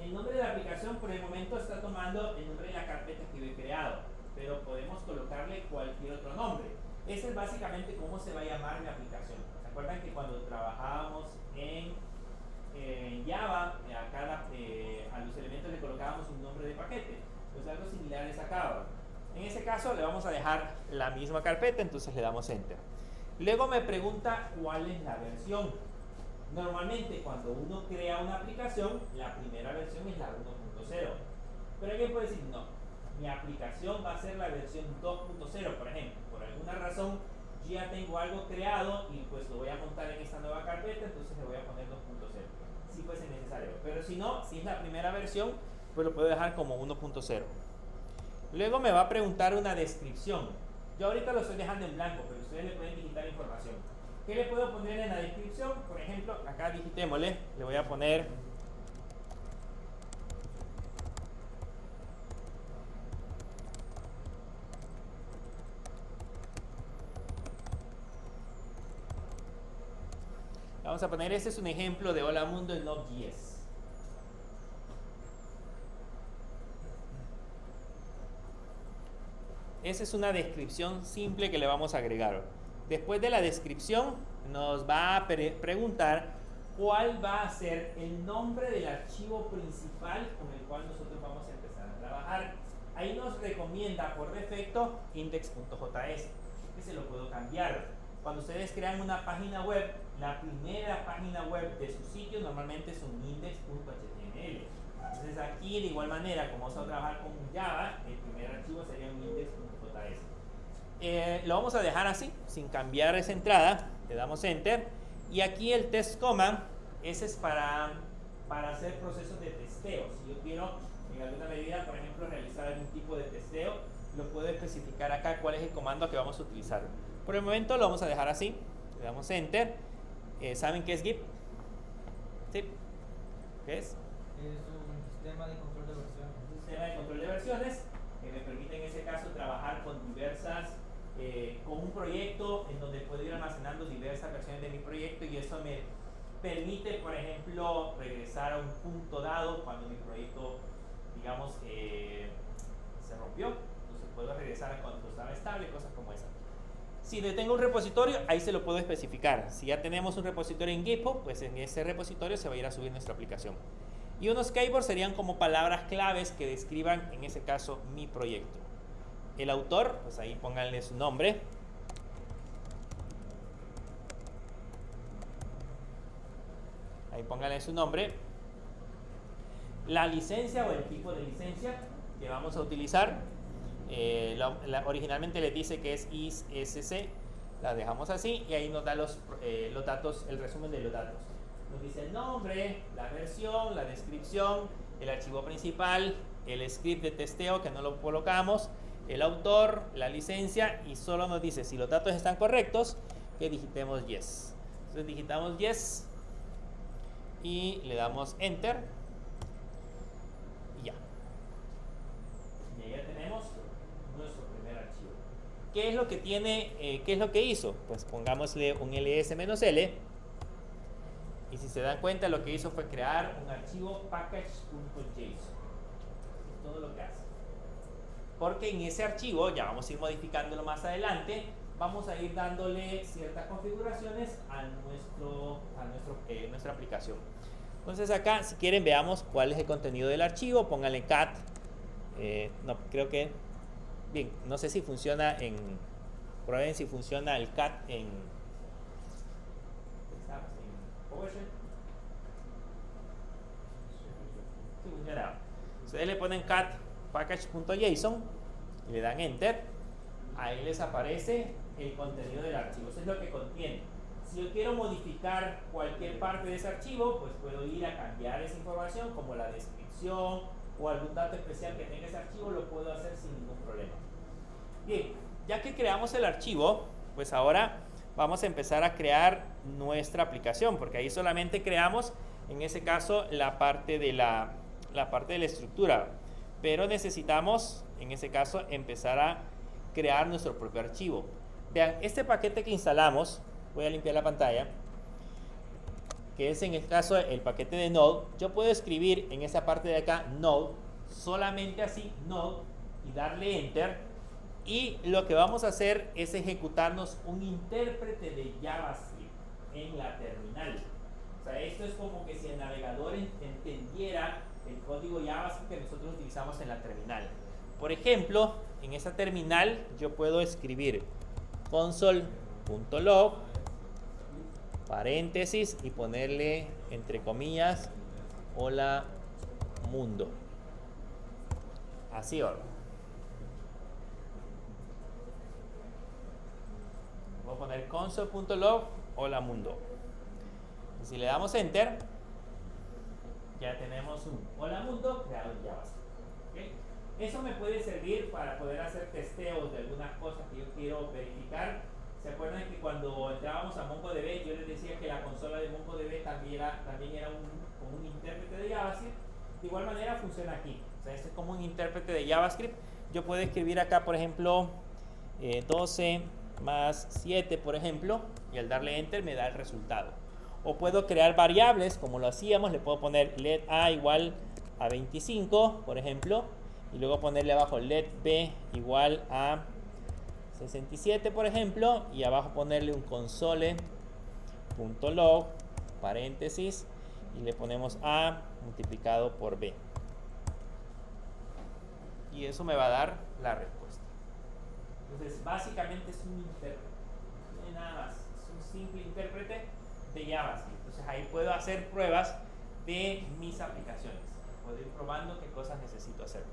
El nombre de la aplicación por el momento está tomando el nombre de la carpeta que he creado, pero podemos colocarle cualquier otro nombre. Ese es básicamente cómo se va a llamar mi aplicación. ¿Se acuerdan que cuando trabajábamos en Java, a los elementos le colocábamos un nombre de paquete? Pues algo similar es acá. En ese caso le vamos a dejar la misma carpeta, entonces le damos enter. Luego me pregunta cuál es la versión. Normalmente cuando uno crea una aplicación, la primera versión es la 1.0. Pero alguien puede decir, no, mi aplicación va a ser la versión 2.0, por ejemplo. Por alguna razón ya tengo algo creado y pues lo voy a montar en esta nueva carpeta, entonces le voy a poner 2.0, si fuese necesario. Pero si no, si es la primera versión, pues lo puedo dejar como 1.0. Luego me va a preguntar una descripción. Yo ahorita lo estoy dejando en blanco, pero ustedes le pueden digitar información. ¿Qué le puedo poner en la descripción? Por ejemplo, acá digitémosle, le voy a poner vamos a poner, este es un ejemplo de Hola Mundo en Node.js. Esa es una descripción simple que le vamos a agregar. Después de la descripción nos va a preguntar cuál va a ser el nombre del archivo principal con el cual nosotros vamos a empezar a trabajar. Ahí nos recomienda por defecto index.js, que se lo puedo cambiar. Cuando ustedes crean una página web, la primera página web de su sitio normalmente es un index.html. Entonces aquí de igual manera, como vamos a trabajar con Java, el primer archivo sería un index.js. Lo vamos a dejar así, sin cambiar esa entrada. Le damos enter. Y aquí el test command, ese es para hacer procesos de testeo. Si yo quiero en alguna medida, por ejemplo, realizar algún tipo de testeo, lo puedo especificar acá cuál es el comando que vamos a utilizar. Por el momento lo vamos a dejar así. Le damos enter. ¿Saben qué es Git? ¿Sí? ¿Qué es? Es un sistema de control de versiones. Un sistema de control de versiones que me permite en este caso trabajar con con un proyecto en donde puedo ir almacenando diversas versiones de mi proyecto, y eso me permite, por ejemplo, regresar a un punto dado cuando mi proyecto, digamos, se rompió. Entonces puedo regresar a cuando estaba estable, cosas como esas. Si tengo un repositorio, ahí se lo puedo especificar. Si ya tenemos un repositorio en GitHub, pues en ese repositorio se va a ir a subir nuestra aplicación. Y unos keywords serían como palabras claves que describan, en ese caso, mi proyecto. El autor, pues ahí pónganle su nombre. Ahí pónganle su nombre. La licencia o el tipo de licencia que vamos a utilizar. Originalmente les dice que es ISC. La dejamos así y ahí nos da los datos, el resumen de los datos. Nos dice el nombre, la versión, la descripción, el archivo principal, el script de testeo que no lo colocamos, el autor, la licencia, y solo nos dice si los datos están correctos, que digitemos yes. Entonces digitamos yes y le damos enter y ya. Y ahí ya tenemos nuestro primer archivo. ¿Qué es lo que tiene, qué es lo que hizo? Pues pongámosle un ls-l. Y si se dan cuenta, lo que hizo fue crear un archivo package.json. Es todo lo que hace. Porque en ese archivo, ya vamos a ir modificándolo más adelante, vamos a ir dándole ciertas configuraciones a nuestra aplicación. Entonces acá, si quieren, veamos cuál es el contenido del archivo. Pónganle cat No, creo que... Bien, no sé si funciona en... Prueben si funciona el cat en PowerShell. Sí funciona. Ustedes le ponen cat package.json y le dan enter. Ahí les aparece el contenido del archivo. Eso es lo que contiene. Si yo quiero modificar cualquier parte de ese archivo, pues puedo ir a cambiar esa información, como la descripción o algún dato especial que tenga ese archivo, lo puedo hacer sin ningún problema. Bien, ya que creamos el archivo, pues ahora vamos a empezar a crear nuestra aplicación, porque ahí solamente creamos, en ese caso, la parte de la estructura. Pero necesitamos, en ese caso, empezar a crear nuestro propio archivo. Vean, este paquete que instalamos, voy a limpiar la pantalla, que es en el caso el paquete de Node. Yo puedo escribir en esa parte de acá Node, solamente así, Node, y darle Enter. Y lo que vamos a hacer es ejecutarnos un intérprete de JavaScript en la terminal. O sea, esto es como que si el navegador entendiera el código JavaScript que nosotros utilizamos en la terminal. Por ejemplo, en esa terminal yo puedo escribir console.log paréntesis y ponerle entre comillas hola mundo. Así ahora. Voy a poner console.log hola mundo. Y si le damos enter, ya tenemos un hola mundo creado en JavaScript. ¿Okay? Eso me puede servir para poder hacer testeos de algunas cosas que yo quiero verificar. ¿Se acuerdan que cuando entrábamos a MongoDB yo les decía que la consola de MongoDB también era como un intérprete de JavaScript? De igual manera funciona aquí. O sea, este es como un intérprete de JavaScript. Yo puedo escribir acá, por ejemplo, 12 más 7, por ejemplo, y al darle enter me da el resultado. O puedo crear variables, como lo hacíamos. Le puedo poner let a igual a 25, por ejemplo, y luego ponerle abajo let b igual a 67, por ejemplo, y abajo ponerle un console.log paréntesis y le ponemos a multiplicado por b, y eso me va a dar la respuesta. Entonces básicamente es un intérprete, no hay nada más, es un simple intérprete de JavaScript. Entonces ahí puedo hacer pruebas de mis aplicaciones, puedo ir probando qué cosas necesito hacer.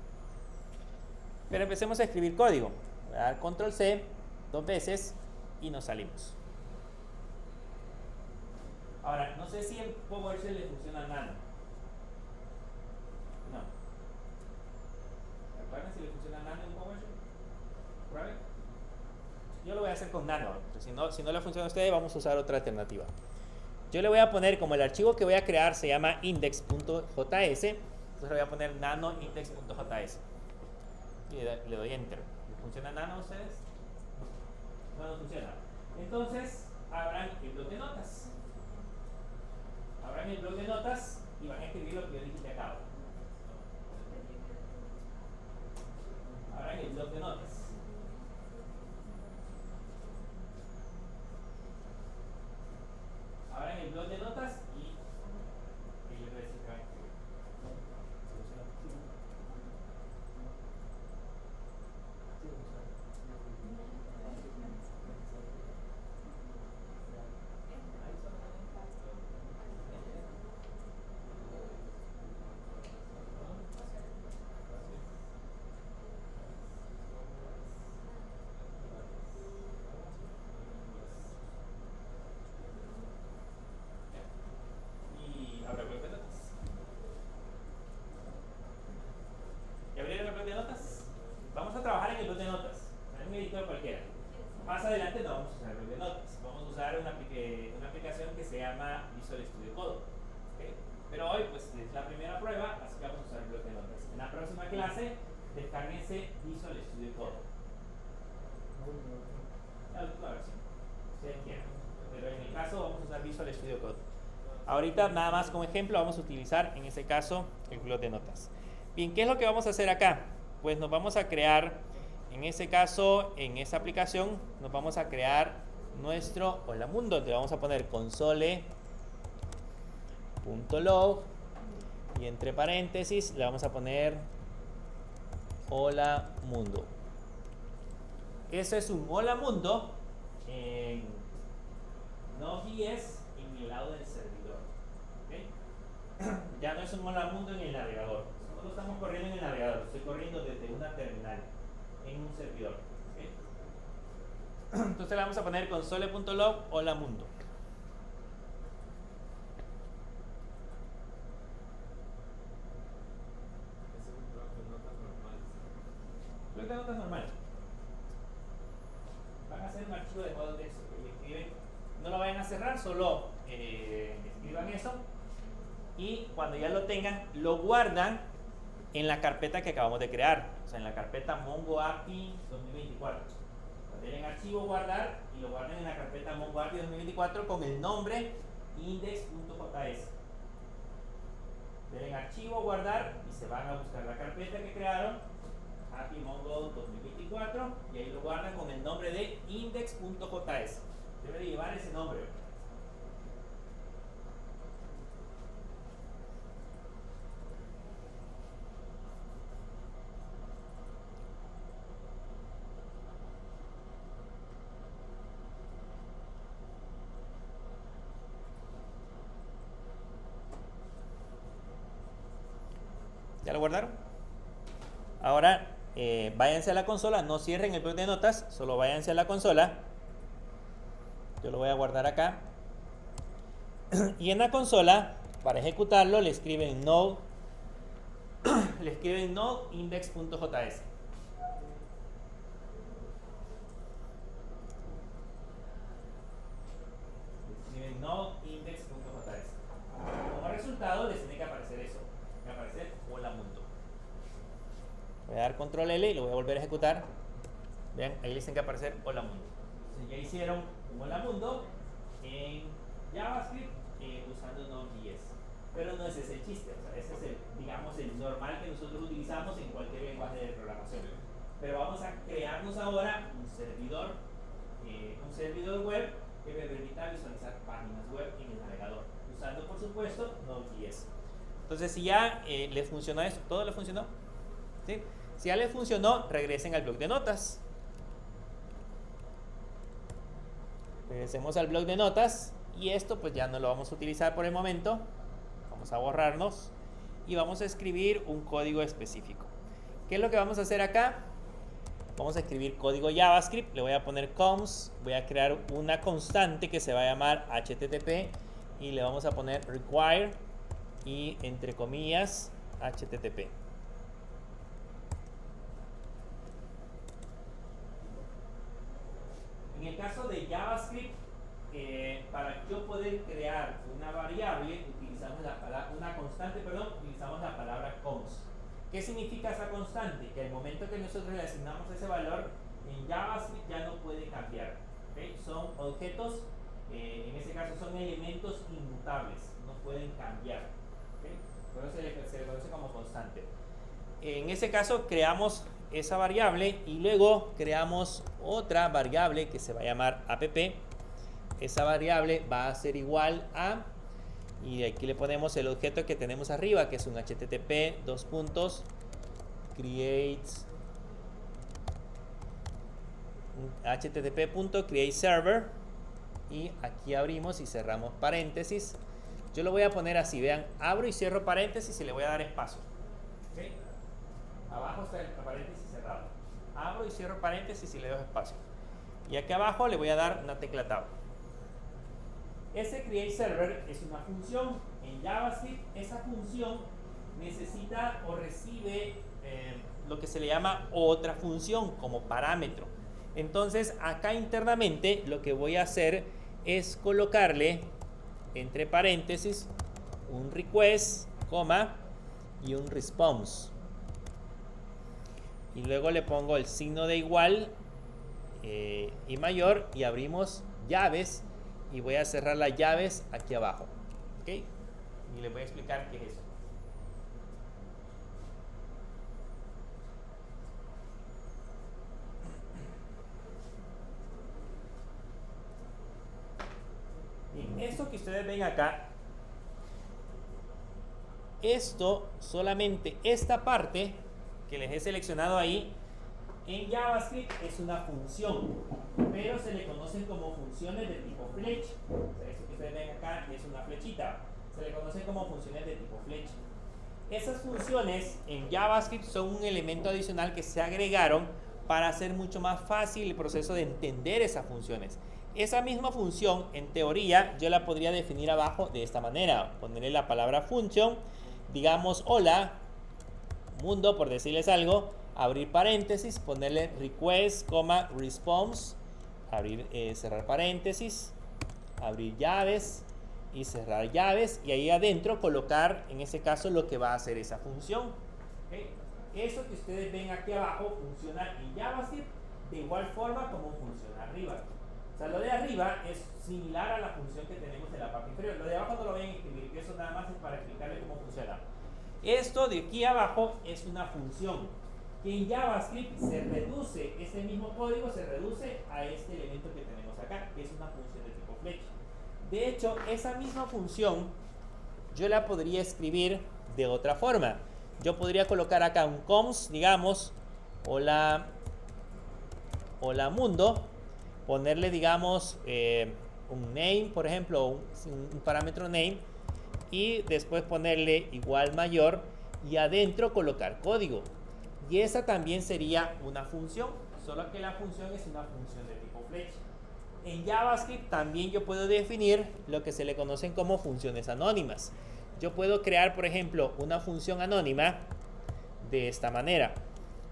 Pero empecemos a escribir código. Voy a dar control C 2 veces y nos salimos. Ahora, no sé si en PowerShell le funciona Nano. No. ¿Recuerdan si le funciona Nano en PowerShell? ¿Prueben? Yo lo voy a hacer con Nano. Si no le funciona a ustedes, vamos a usar otra alternativa. Yo le voy a poner, como el archivo que voy a crear se llama index.js, entonces le voy a poner nano index.js. Y le doy enter. ¿Funciona Nano a ustedes? No funciona. Entonces, abran el blog de notas. Abran el blog de notas y van a escribir lo que yo dije acá. Abran el blog de notas. Abran el blog de notas y les voy a decir que van a escribir. Más adelante no vamos a usar el blog de notas, vamos a usar una aplicación que se llama Visual Studio Code. ¿Okay? Pero hoy pues es la primera prueba, así que vamos a usar el blog de notas. En la próxima clase, descárguense Visual Studio Code. La última versión, ustedes quieran. Pero en el caso vamos a usar Visual Studio Code. Ahorita nada más como ejemplo vamos a utilizar en ese caso el blog de notas. Bien, ¿qué es lo que vamos a hacer acá? Pues nos vamos a crear... En ese caso, en esa aplicación, nos vamos a crear nuestro hola mundo. Entonces vamos a poner console.log y entre paréntesis le vamos a poner hola mundo. Eso es un hola mundo en Node.js en el lado del servidor. ¿Okay? Ya no es un hola mundo en el navegador. Nosotros estamos corriendo en el navegador. Estoy corriendo desde una terminal en un servidor. ¿Okay? Entonces le vamos a poner console.log hola mundo. Es un bloc de notas normales. Bloc de notas normal. Van a hacer un archivo de cuadro de texto y escriben. No lo vayan a cerrar, solo escriban eso. Y cuando ya lo tengan, lo guardan en la carpeta que acabamos de crear. O sea, en la carpeta Mongo API 2024. Den archivo guardar y lo guarden en la carpeta Mongo API 2024 con el nombre index.js. Den archivo guardar y se van a buscar la carpeta que crearon, API Mongo 2024, y ahí lo guardan con el nombre de index.js. Debe de llevar ese nombre. ¿Ya lo guardaron? Ahora váyanse a la consola, no cierren el bloc de notas, solo váyanse a la consola. Yo lo voy a guardar acá. Y en la consola, para ejecutarlo, le escriben node index.js. Escriben node index.js. Como resultado les tiene que aparecer eso. Tiene que aparecer hola mundo. Voy a dar control L y lo voy a volver a ejecutar. Vean, ahí les tiene que aparecer hola mundo. Entonces ya hicieron un hola mundo en JavaScript usando Node.js. Pero no es ese el chiste, o sea, ese es el, digamos, el normal que nosotros utilizamos en cualquier lenguaje de programación. Pero vamos a crearnos ahora un servidor web que me permita visualizar páginas web en el navegador, usando por supuesto Node.js. Entonces, si ya les funcionó esto, ¿todo le funcionó? ¿Sí? Si ya les funcionó, regresen al bloc de notas. Regresemos al bloc de notas y esto pues ya no lo vamos a utilizar por el momento. Vamos a borrarnos y vamos a escribir un código específico. ¿Qué es lo que vamos a hacer acá? Vamos a escribir código JavaScript, le voy a poner const, voy a crear una constante que se va a llamar HTTP y le vamos a poner require y entre comillas HTTP. En el caso de JavaScript, para yo poder crear una variable, utilizamos una constante, utilizamos la palabra const. ¿Qué significa esa constante? Que al momento que nosotros le asignamos ese valor, en JavaScript ya no puede cambiar. ¿Okay? Son objetos, en ese caso son elementos inmutables, no pueden cambiar. ¿Okay? Por eso se le conoce como constante. En ese caso creamos esa variable y luego creamos otra variable que se va a llamar app. Esa variable va a ser igual a, y aquí le ponemos el objeto que tenemos arriba, que es un http http.createServer, y aquí abrimos y cerramos paréntesis. Yo lo voy a poner así, vean, abro y cierro paréntesis y le voy a dar espacio. ¿Okay? Abajo está el paréntesis cerrado. Abro y cierro paréntesis y le doy espacio. Y aquí abajo le voy a dar una tecla tab. Ese createServer es una función. En JavaScript esa función necesita o recibe lo que se le llama otra función como parámetro. Entonces acá internamente lo que voy a hacer es colocarle entre paréntesis un request, coma, y un response. Y luego le pongo el signo de igual y mayor y abrimos llaves y voy a cerrar las llaves aquí abajo. ¿Ok? Y les voy a explicar qué es eso. Bien, esto que ustedes ven acá, esto solamente, esta parte que les he seleccionado ahí, en JavaScript es una función, pero se le conocen como funciones de tipo flecha. O sea, eso que ustedes ven acá es una flechita. Se le conocen como funciones de tipo flecha. Esas funciones en JavaScript son un elemento adicional que se agregaron para hacer mucho más fácil el proceso de entender esas funciones. Esa misma función, en teoría, yo la podría definir abajo de esta manera. Ponerle la palabra function, digamos hola, mundo, por decirles algo, abrir paréntesis, ponerle request, response, abrir, cerrar paréntesis, abrir llaves y cerrar llaves, y ahí adentro colocar, en ese caso, lo que va a hacer esa función. ¿Okay? Eso que ustedes ven aquí abajo funciona en JavaScript de igual forma como funciona arriba. O sea, lo de arriba es similar a la función que tenemos en la parte inferior. Lo de abajo no lo ven a escribir, que eso nada más es para explicarles cómo funciona. Esto de aquí abajo es una función que en JavaScript se reduce, este mismo código se reduce a este elemento que tenemos acá, que es una función de tipo flecha. De hecho, esa misma función yo la podría escribir de otra forma. Yo podría colocar acá un const, digamos, hola mundo, ponerle, digamos, un name, por ejemplo, un parámetro name, y después ponerle igual mayor y adentro colocar código. Y esa también sería una función, solo que la función es una función de tipo flecha. En JavaScript también yo puedo definir lo que se le conocen como funciones anónimas. Yo puedo crear, por ejemplo, una función anónima de esta manera.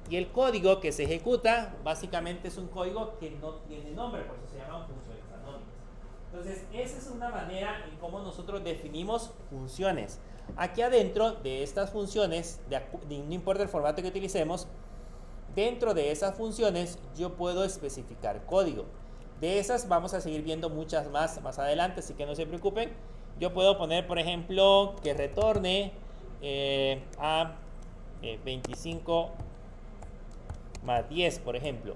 Y el código que se ejecuta básicamente es un código que no tiene nombre, por eso se llaman funciones anónimas. Entonces, esa es una manera en cómo nosotros definimos funciones. Aquí adentro de estas funciones, no importa el formato que utilicemos, dentro de esas funciones yo puedo especificar código. De esas vamos a seguir viendo muchas más adelante, así que no se preocupen. Yo puedo poner, por ejemplo, que retorne a 25 más 10, por ejemplo.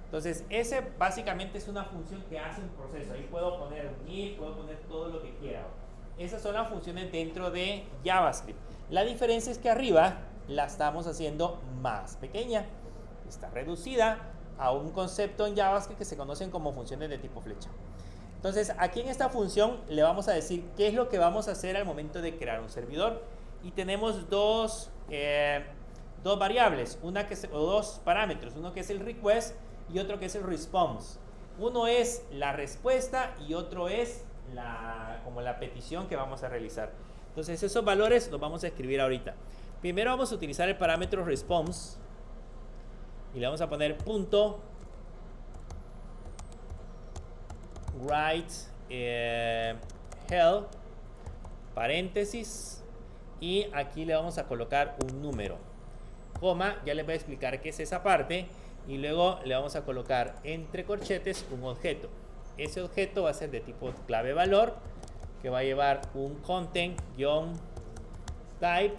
Entonces, ese básicamente es una función que hace un proceso. Ahí puedo poner un if, puedo poner todo lo que quiera. Esas son las funciones dentro de JavaScript. La diferencia es que arriba la estamos haciendo más pequeña. Está reducida a un concepto en JavaScript que se conocen como funciones de tipo flecha. Entonces, aquí en esta función le vamos a decir qué es lo que vamos a hacer al momento de crear un servidor. Y tenemos dos variables, o dos parámetros. Uno que es el request y otro que es el response. Uno es la respuesta y otro es como la petición que vamos a realizar. Entonces, esos valores los vamos a escribir ahorita. Primero vamos a utilizar el parámetro response y le vamos a poner punto write hell paréntesis y aquí le vamos a colocar un número, coma, ya les voy a explicar qué es esa parte, y luego le vamos a colocar entre corchetes un objeto. Ese objeto va a ser de tipo clave valor, que va a llevar un content-type,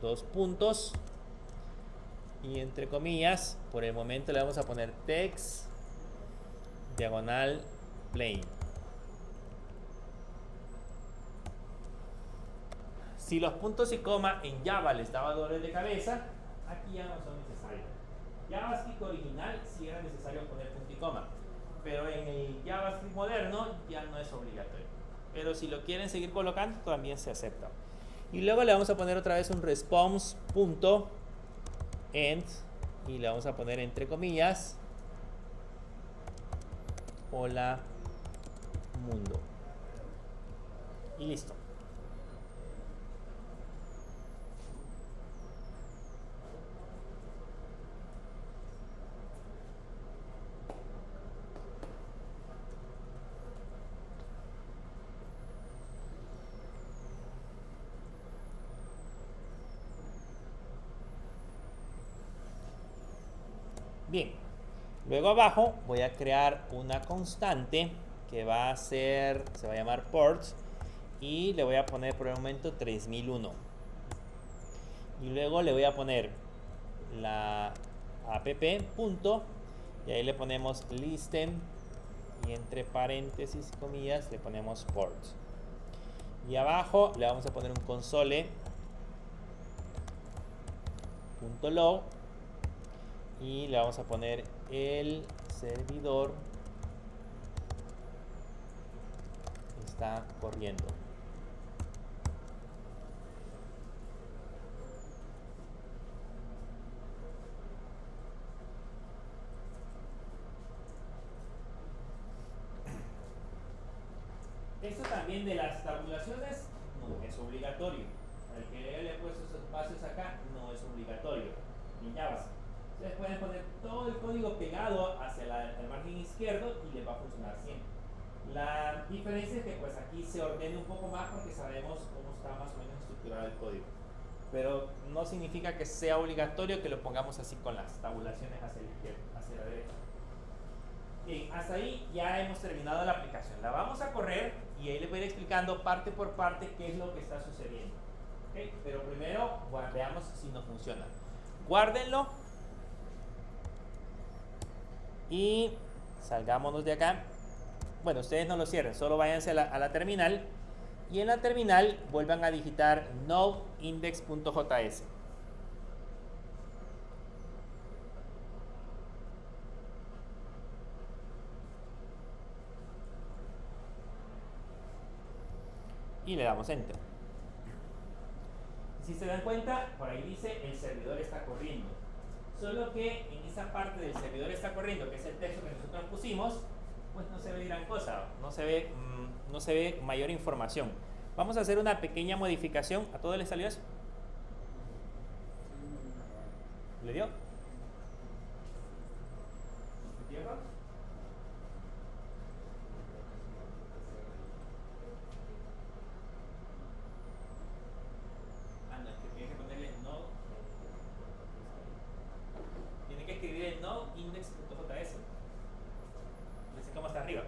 dos puntos, y entre comillas, por el momento le vamos a poner text diagonal plain. Si los puntos y coma en Java les daba dolores de cabeza, aquí ya no son necesarios. JavaScript original sí era necesario poner punto y coma, pero en el JavaScript moderno ya no es obligatorio. Pero si lo quieren seguir colocando, también se acepta. Y luego le vamos a poner otra vez un response.end y le vamos a poner entre comillas hola mundo. Y listo. Bien, luego abajo voy a crear una constante que se va a llamar port y le voy a poner por el momento 3001 y luego le voy a poner la app punto y ahí le ponemos listen y entre paréntesis comillas le ponemos port y abajo le vamos a poner un console.log y le vamos a poner el servidor está corriendo. Esto también de las tabulaciones no es obligatorio. El que le he puesto esos espacios acá no es obligatorio en JavaScript. Ustedes pueden poner todo el código pegado hacia el margen izquierdo y les va a funcionar siempre. La diferencia es que pues aquí se ordene un poco más porque sabemos cómo está más o menos estructurado el código. Pero no significa que sea obligatorio que lo pongamos así con las tabulaciones hacia la izquierda, hacia la derecha. Bien, hasta ahí ya hemos terminado la aplicación. La vamos a correr y ahí les voy a ir explicando parte por parte qué es lo que está sucediendo. ¿Okay? Pero primero veamos si nos funciona. Guárdenlo y salgámonos de acá. Bueno, ustedes no lo cierren, solo váyanse a la terminal y en la terminal vuelvan a digitar node-index.js. Y le damos enter. Si se dan cuenta, por ahí dice el servidor está corriendo. Solo que en esa parte del servidor está corriendo, que es el texto que nosotros pusimos, pues no se ve gran cosa, no se ve mayor información. Vamos a hacer una pequeña modificación. ¿A todos les salió eso? ¿Le dio? ¿Tiempo? No, es que tiene que ponerle node. Tiene que escribir el node index.js. Así como está arriba.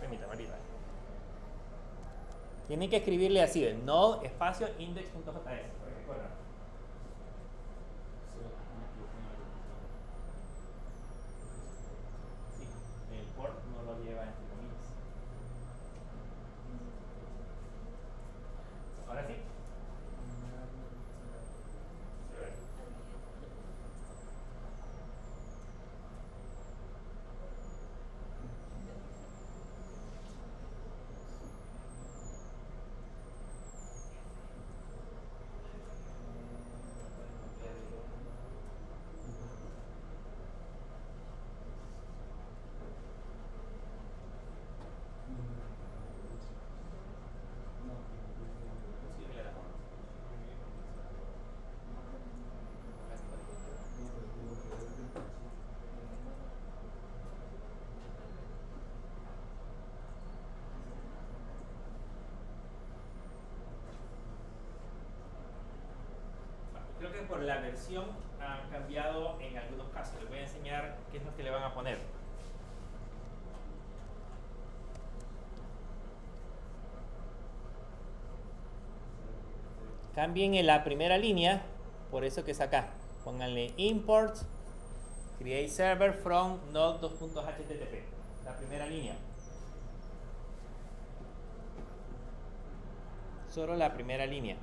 Permítame arriba. Tienen que escribirle así, el node espacio index.js, para que corra. Sí, el port no lo lleva entre comillas. Ahora sí. Creo que por la versión han cambiado en algunos casos. Les voy a enseñar qué es lo que le van a poner. Cambien en la primera línea, por eso que es acá. Pónganle import create server from node.http. La primera línea. Solo la primera línea.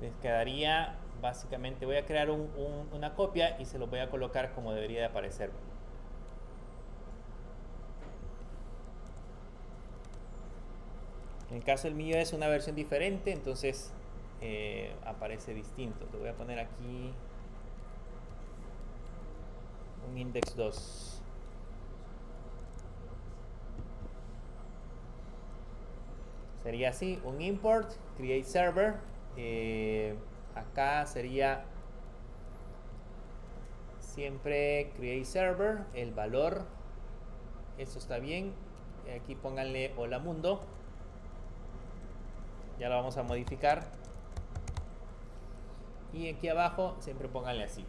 Les quedaría básicamente, voy a crear una copia y se lo voy a colocar como debería de aparecer. En el caso del mío es una versión diferente, entonces aparece distinto. Te voy a poner aquí un index 2. Sería así, un import create server. Acá sería siempre create server, el valor, eso está bien. Aquí pónganle hola mundo, ya lo vamos a modificar, y aquí abajo siempre pónganle así,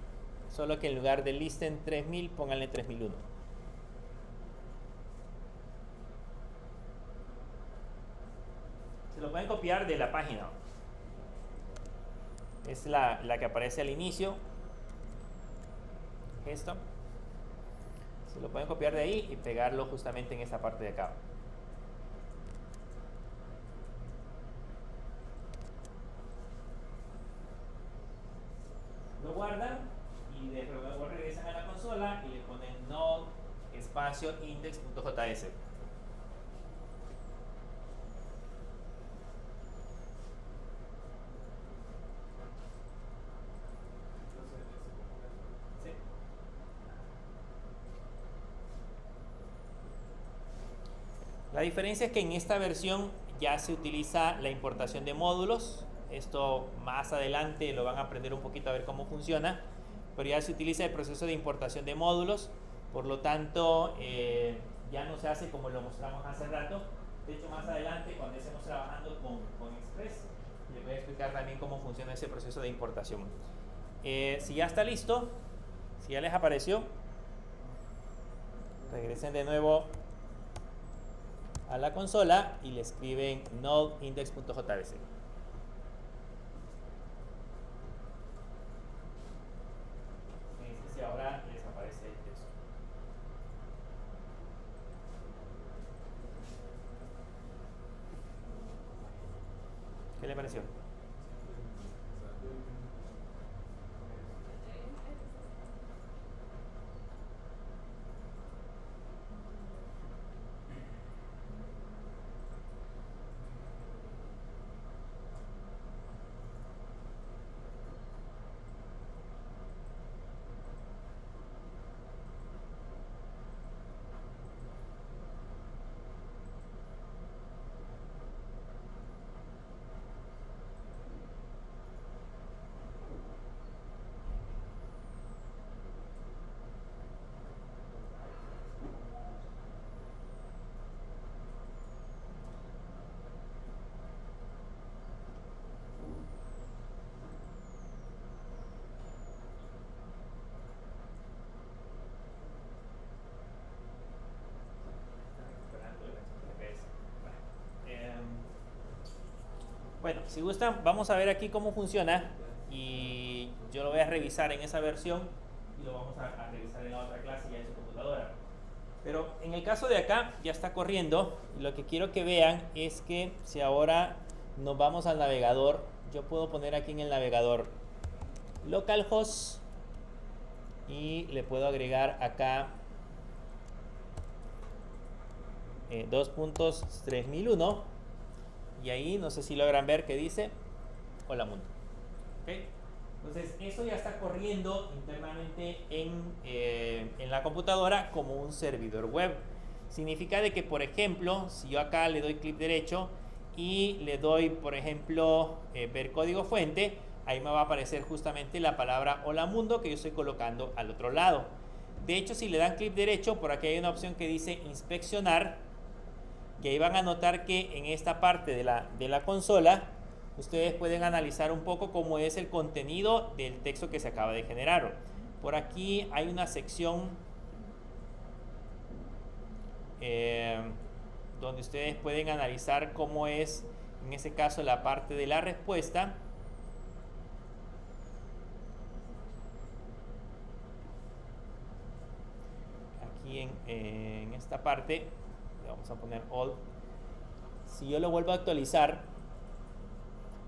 solo que en lugar de listen 3000 pónganle 3001. Se lo pueden copiar de la página. Es la que aparece al inicio. Esto. Se lo pueden copiar de ahí y pegarlo justamente en esa parte de acá. Lo guardan y después regresan a la consola y le ponen node espacio index.js. La diferencia es que en esta versión ya se utiliza la importación de módulos. Esto más adelante lo van a aprender un poquito a ver cómo funciona, pero ya se utiliza el proceso de importación de módulos. Por lo tanto, ya no se hace como lo mostramos hace rato. De hecho, más adelante, cuando estemos trabajando con Express, les voy a explicar también cómo funciona ese proceso de importación. Si ya está listo, si ya les apareció, regresen de nuevo a la consola y le escriben node index.js. Si ahora les aparece eso. ¿Qué le pareció? Bueno, si gustan, vamos a ver aquí cómo funciona y yo lo voy a revisar en esa versión y lo vamos a revisar en la otra clase ya en su computadora. Pero en el caso de acá ya está corriendo y lo que quiero que vean es que si ahora nos vamos al navegador, yo puedo poner aquí en el navegador localhost y le puedo agregar acá 2.3001 y ahí no sé si logran ver que dice hola mundo. ¿Okay? Entonces eso ya está corriendo internamente en la computadora como un servidor web. Significa de que, por ejemplo, si yo acá le doy clic derecho y le doy, por ejemplo, ver código fuente, ahí me va a aparecer justamente la palabra hola mundo que yo estoy colocando al otro lado. De hecho, si le dan clic derecho, por aquí hay una opción que dice inspeccionar y ahí van a notar que en esta parte de la consola ustedes pueden analizar un poco cómo es el contenido del texto que se acaba de generar. Por aquí hay una sección donde ustedes pueden analizar cómo es, en este caso, la parte de la respuesta. Aquí en esta parte, le vamos a poner all. Si yo lo vuelvo a actualizar,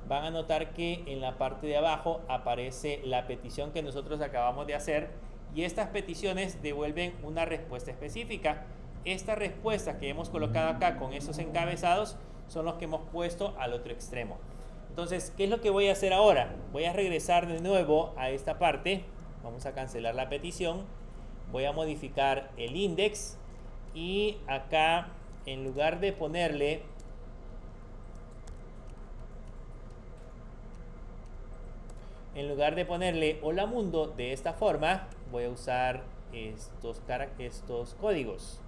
van a notar que en la parte de abajo aparece la petición que nosotros acabamos de hacer y estas peticiones devuelven una respuesta específica. Estas respuestas que hemos colocado acá con esos encabezados son los que hemos puesto al otro extremo. Entonces, ¿qué es lo que voy a hacer ahora? Voy a regresar de nuevo a esta parte. Vamos a cancelar la petición. Voy a modificar el index y acá, en lugar de ponerle hola mundo de esta forma, voy a usar estos códigos.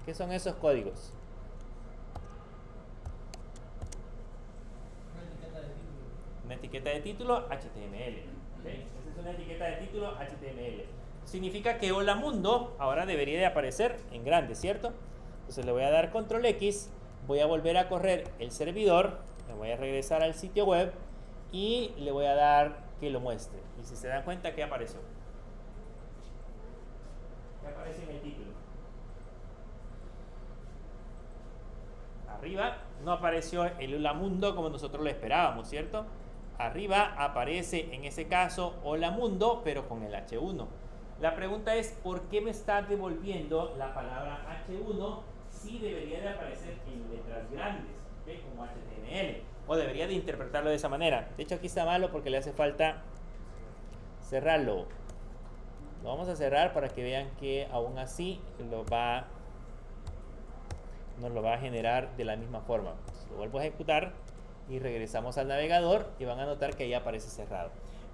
¿Qué son esos códigos? Una etiqueta de título HTML. ¿Okay? Esa es una etiqueta de título HTML. Significa que hola mundo ahora debería de aparecer en grande, ¿cierto? Entonces le voy a dar control X voy a volver a correr el servidor, me voy a regresar al sitio web y le voy a dar que lo muestre. Y si se dan cuenta, ¿qué apareció? ¿Qué aparece en el título? Arriba no apareció el Hola Mundo como nosotros lo esperábamos, ¿cierto? Arriba aparece en ese caso Hola Mundo, pero con el H1. La pregunta es, ¿por qué me está devolviendo la palabra H1 si debería de aparecer en letras grandes, ¿okay? Como HTML? O debería de interpretarlo de esa manera. De hecho, aquí está malo porque le hace falta cerrarlo. Lo vamos a cerrar para que vean que aún así nos lo va a generar de la misma forma. Entonces, lo vuelvo a ejecutar y regresamos al navegador y van a notar que ahí aparece cerrado.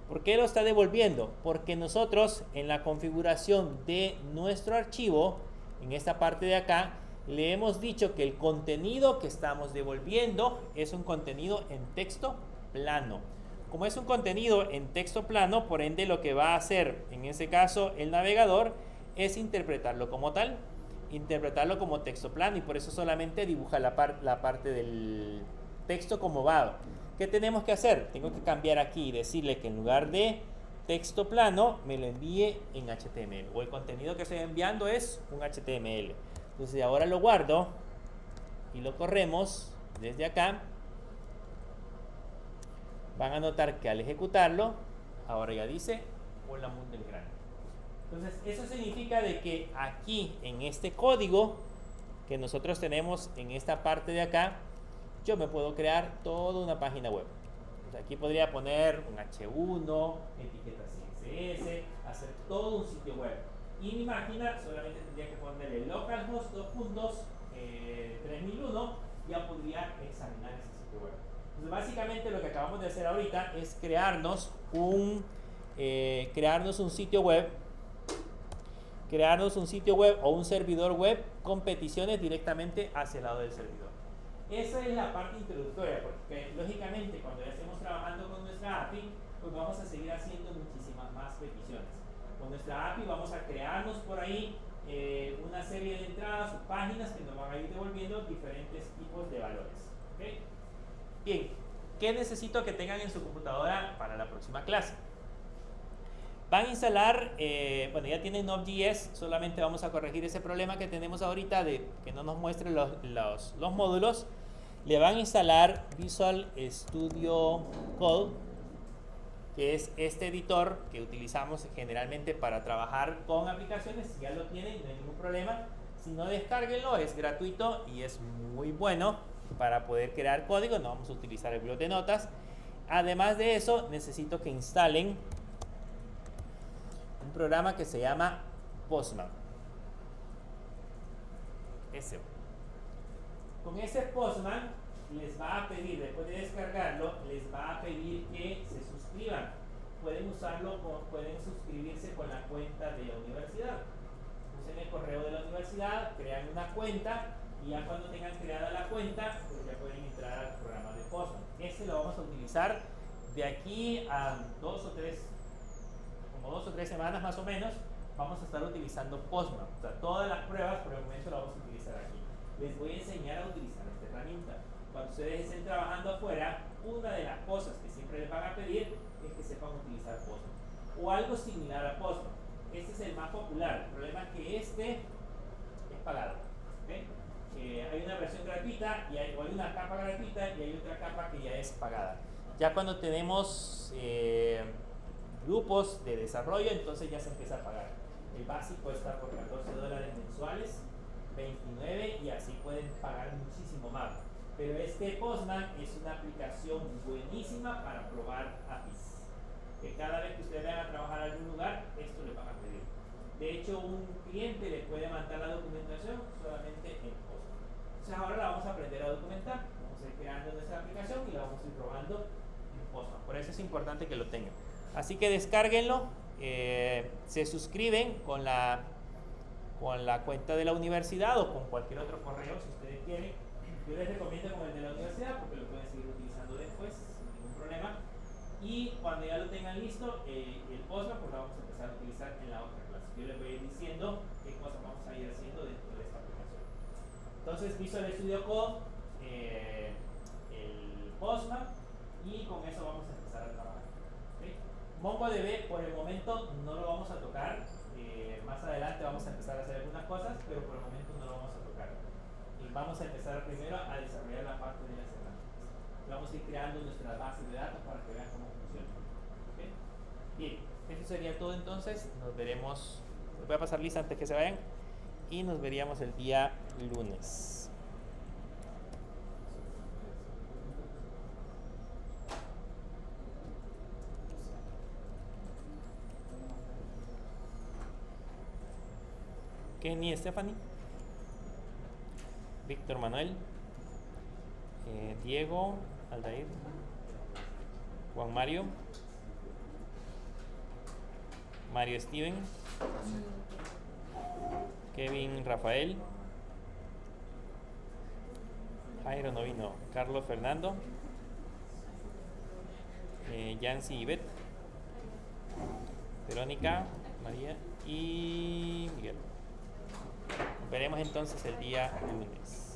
¿Por qué lo está devolviendo? Porque nosotros en la configuración de nuestro archivo, en esta parte de acá, le hemos dicho que el contenido que estamos devolviendo es un contenido en texto plano. Como es un contenido en texto plano, por ende lo que va a hacer en ese caso el navegador es interpretarlo como tal, interpretarlo como texto plano, y por eso solamente dibuja la parte del texto como va. ¿Qué tenemos que hacer? Tengo que cambiar aquí y decirle que en lugar de texto plano me lo envíe en HTML, o el contenido que estoy enviando es un HTML. Entonces ahora lo guardo y lo corremos desde acá. Van a notar que al ejecutarlo ahora ya dice Hola Mundo en grande. Entonces eso significa de que aquí en este código que nosotros tenemos en esta parte de acá, yo me puedo crear toda una página web. Entonces aquí podría poner un H1, etiquetas CSS, hacer todo un sitio web. Y mi máquina solamente tendría que ponerle localhost 2.3001, ya podría examinar ese sitio web. Entonces básicamente lo que acabamos de hacer ahorita es crearnos un sitio web, o un servidor web con peticiones directamente hacia el lado del servidor. Esa es la parte introductoria, porque lógicamente cuando ya estemos trabajando con nuestra API, pues vamos a seguir haciendo muchísimas más peticiones. Con nuestra API vamos a crearnos por ahí una serie de entradas o páginas que nos van a ir devolviendo diferentes tipos de valores. ¿Okay? Bien, ¿qué necesito que tengan en su computadora para la próxima clase? Van a instalar, bueno, ya tienen Node.js, solamente vamos a corregir ese problema que tenemos ahorita de que no nos muestre los módulos. Le van a instalar Visual Studio Code, que es este editor que utilizamos generalmente para trabajar con aplicaciones. Si ya lo tienen, no hay ningún problema. Si no, descárguenlo, es gratuito y es muy bueno para poder crear código. No vamos a utilizar el blog de notas. Además de eso, necesito que instalen un programa que se llama Postman. Con ese Postman les va a pedir, después de descargarlo, les va a pedir que se suscriban. Pueden suscribirse con la cuenta de la universidad. Usen el correo de la universidad, crean una cuenta y ya cuando tengan creada la cuenta, pues ya pueden entrar al programa de Postman. Este lo vamos a utilizar de aquí a 2 o 3 semanas más o menos. Vamos a estar utilizando Postman. O sea, todas las pruebas por el momento las vamos a utilizar aquí. Les voy a enseñar a utilizar esta herramienta. Cuando ustedes estén trabajando afuera, una de las cosas que siempre les van a pedir es que sepan utilizar Postman o algo similar a Postman. Este es el más popular. El problema es que este es pagado. ¿Okay? Hay una versión gratuita o hay una capa gratuita y hay otra capa que ya es pagada. Ya cuando tenemos grupos de desarrollo, entonces ya se empieza a pagar. El básico está por $14 mensuales, 29, y así pueden pagar muchísimo más. Pero este Postman es una aplicación buenísima para probar APIs. Que cada vez que ustedes vayan a trabajar en algún lugar, esto les van a pedir. De hecho, un cliente le puede mandar la documentación solamente en Postman. Entonces ahora la vamos a aprender a documentar. Vamos a ir creando nuestra aplicación y la vamos a ir probando en Postman. Por eso es importante que lo tengan. Así que descárguenlo, se suscriben con la cuenta de la universidad o con cualquier otro correo si ustedes quieren. Yo les recomiendo con el de la universidad porque lo pueden seguir utilizando después sin ningún problema. Y cuando ya lo tengan listo, el Postman, pues lo vamos a empezar a utilizar en la otra clase. Yo les voy a ir diciendo qué cosas vamos a ir haciendo dentro de esta aplicación. Entonces, Visual Studio Code el Postman y con eso vamos a empezar a trabajar. ¿Okay? MongoDB por el momento no lo vamos a tocar. Más adelante vamos a empezar a hacer algunas cosas, pero por el momento no lo vamos a tocar. Y vamos a empezar primero a desarrollar la parte de las herramientas. Vamos a ir creando nuestra base de datos para que vean cómo funciona. ¿Okay? Bien, eso sería todo entonces. Nos veremos. Les voy a pasar lista antes que se vayan. Y nos veríamos el día lunes. Kenny, Stephanie, Víctor Manuel, Diego, Aldair, Juan Mario, Mario Steven, Kevin Rafael, Jairo no vino, Carlos Fernando, Yancy Ivette, Verónica, María y Miguel. Veremos entonces el día lunes.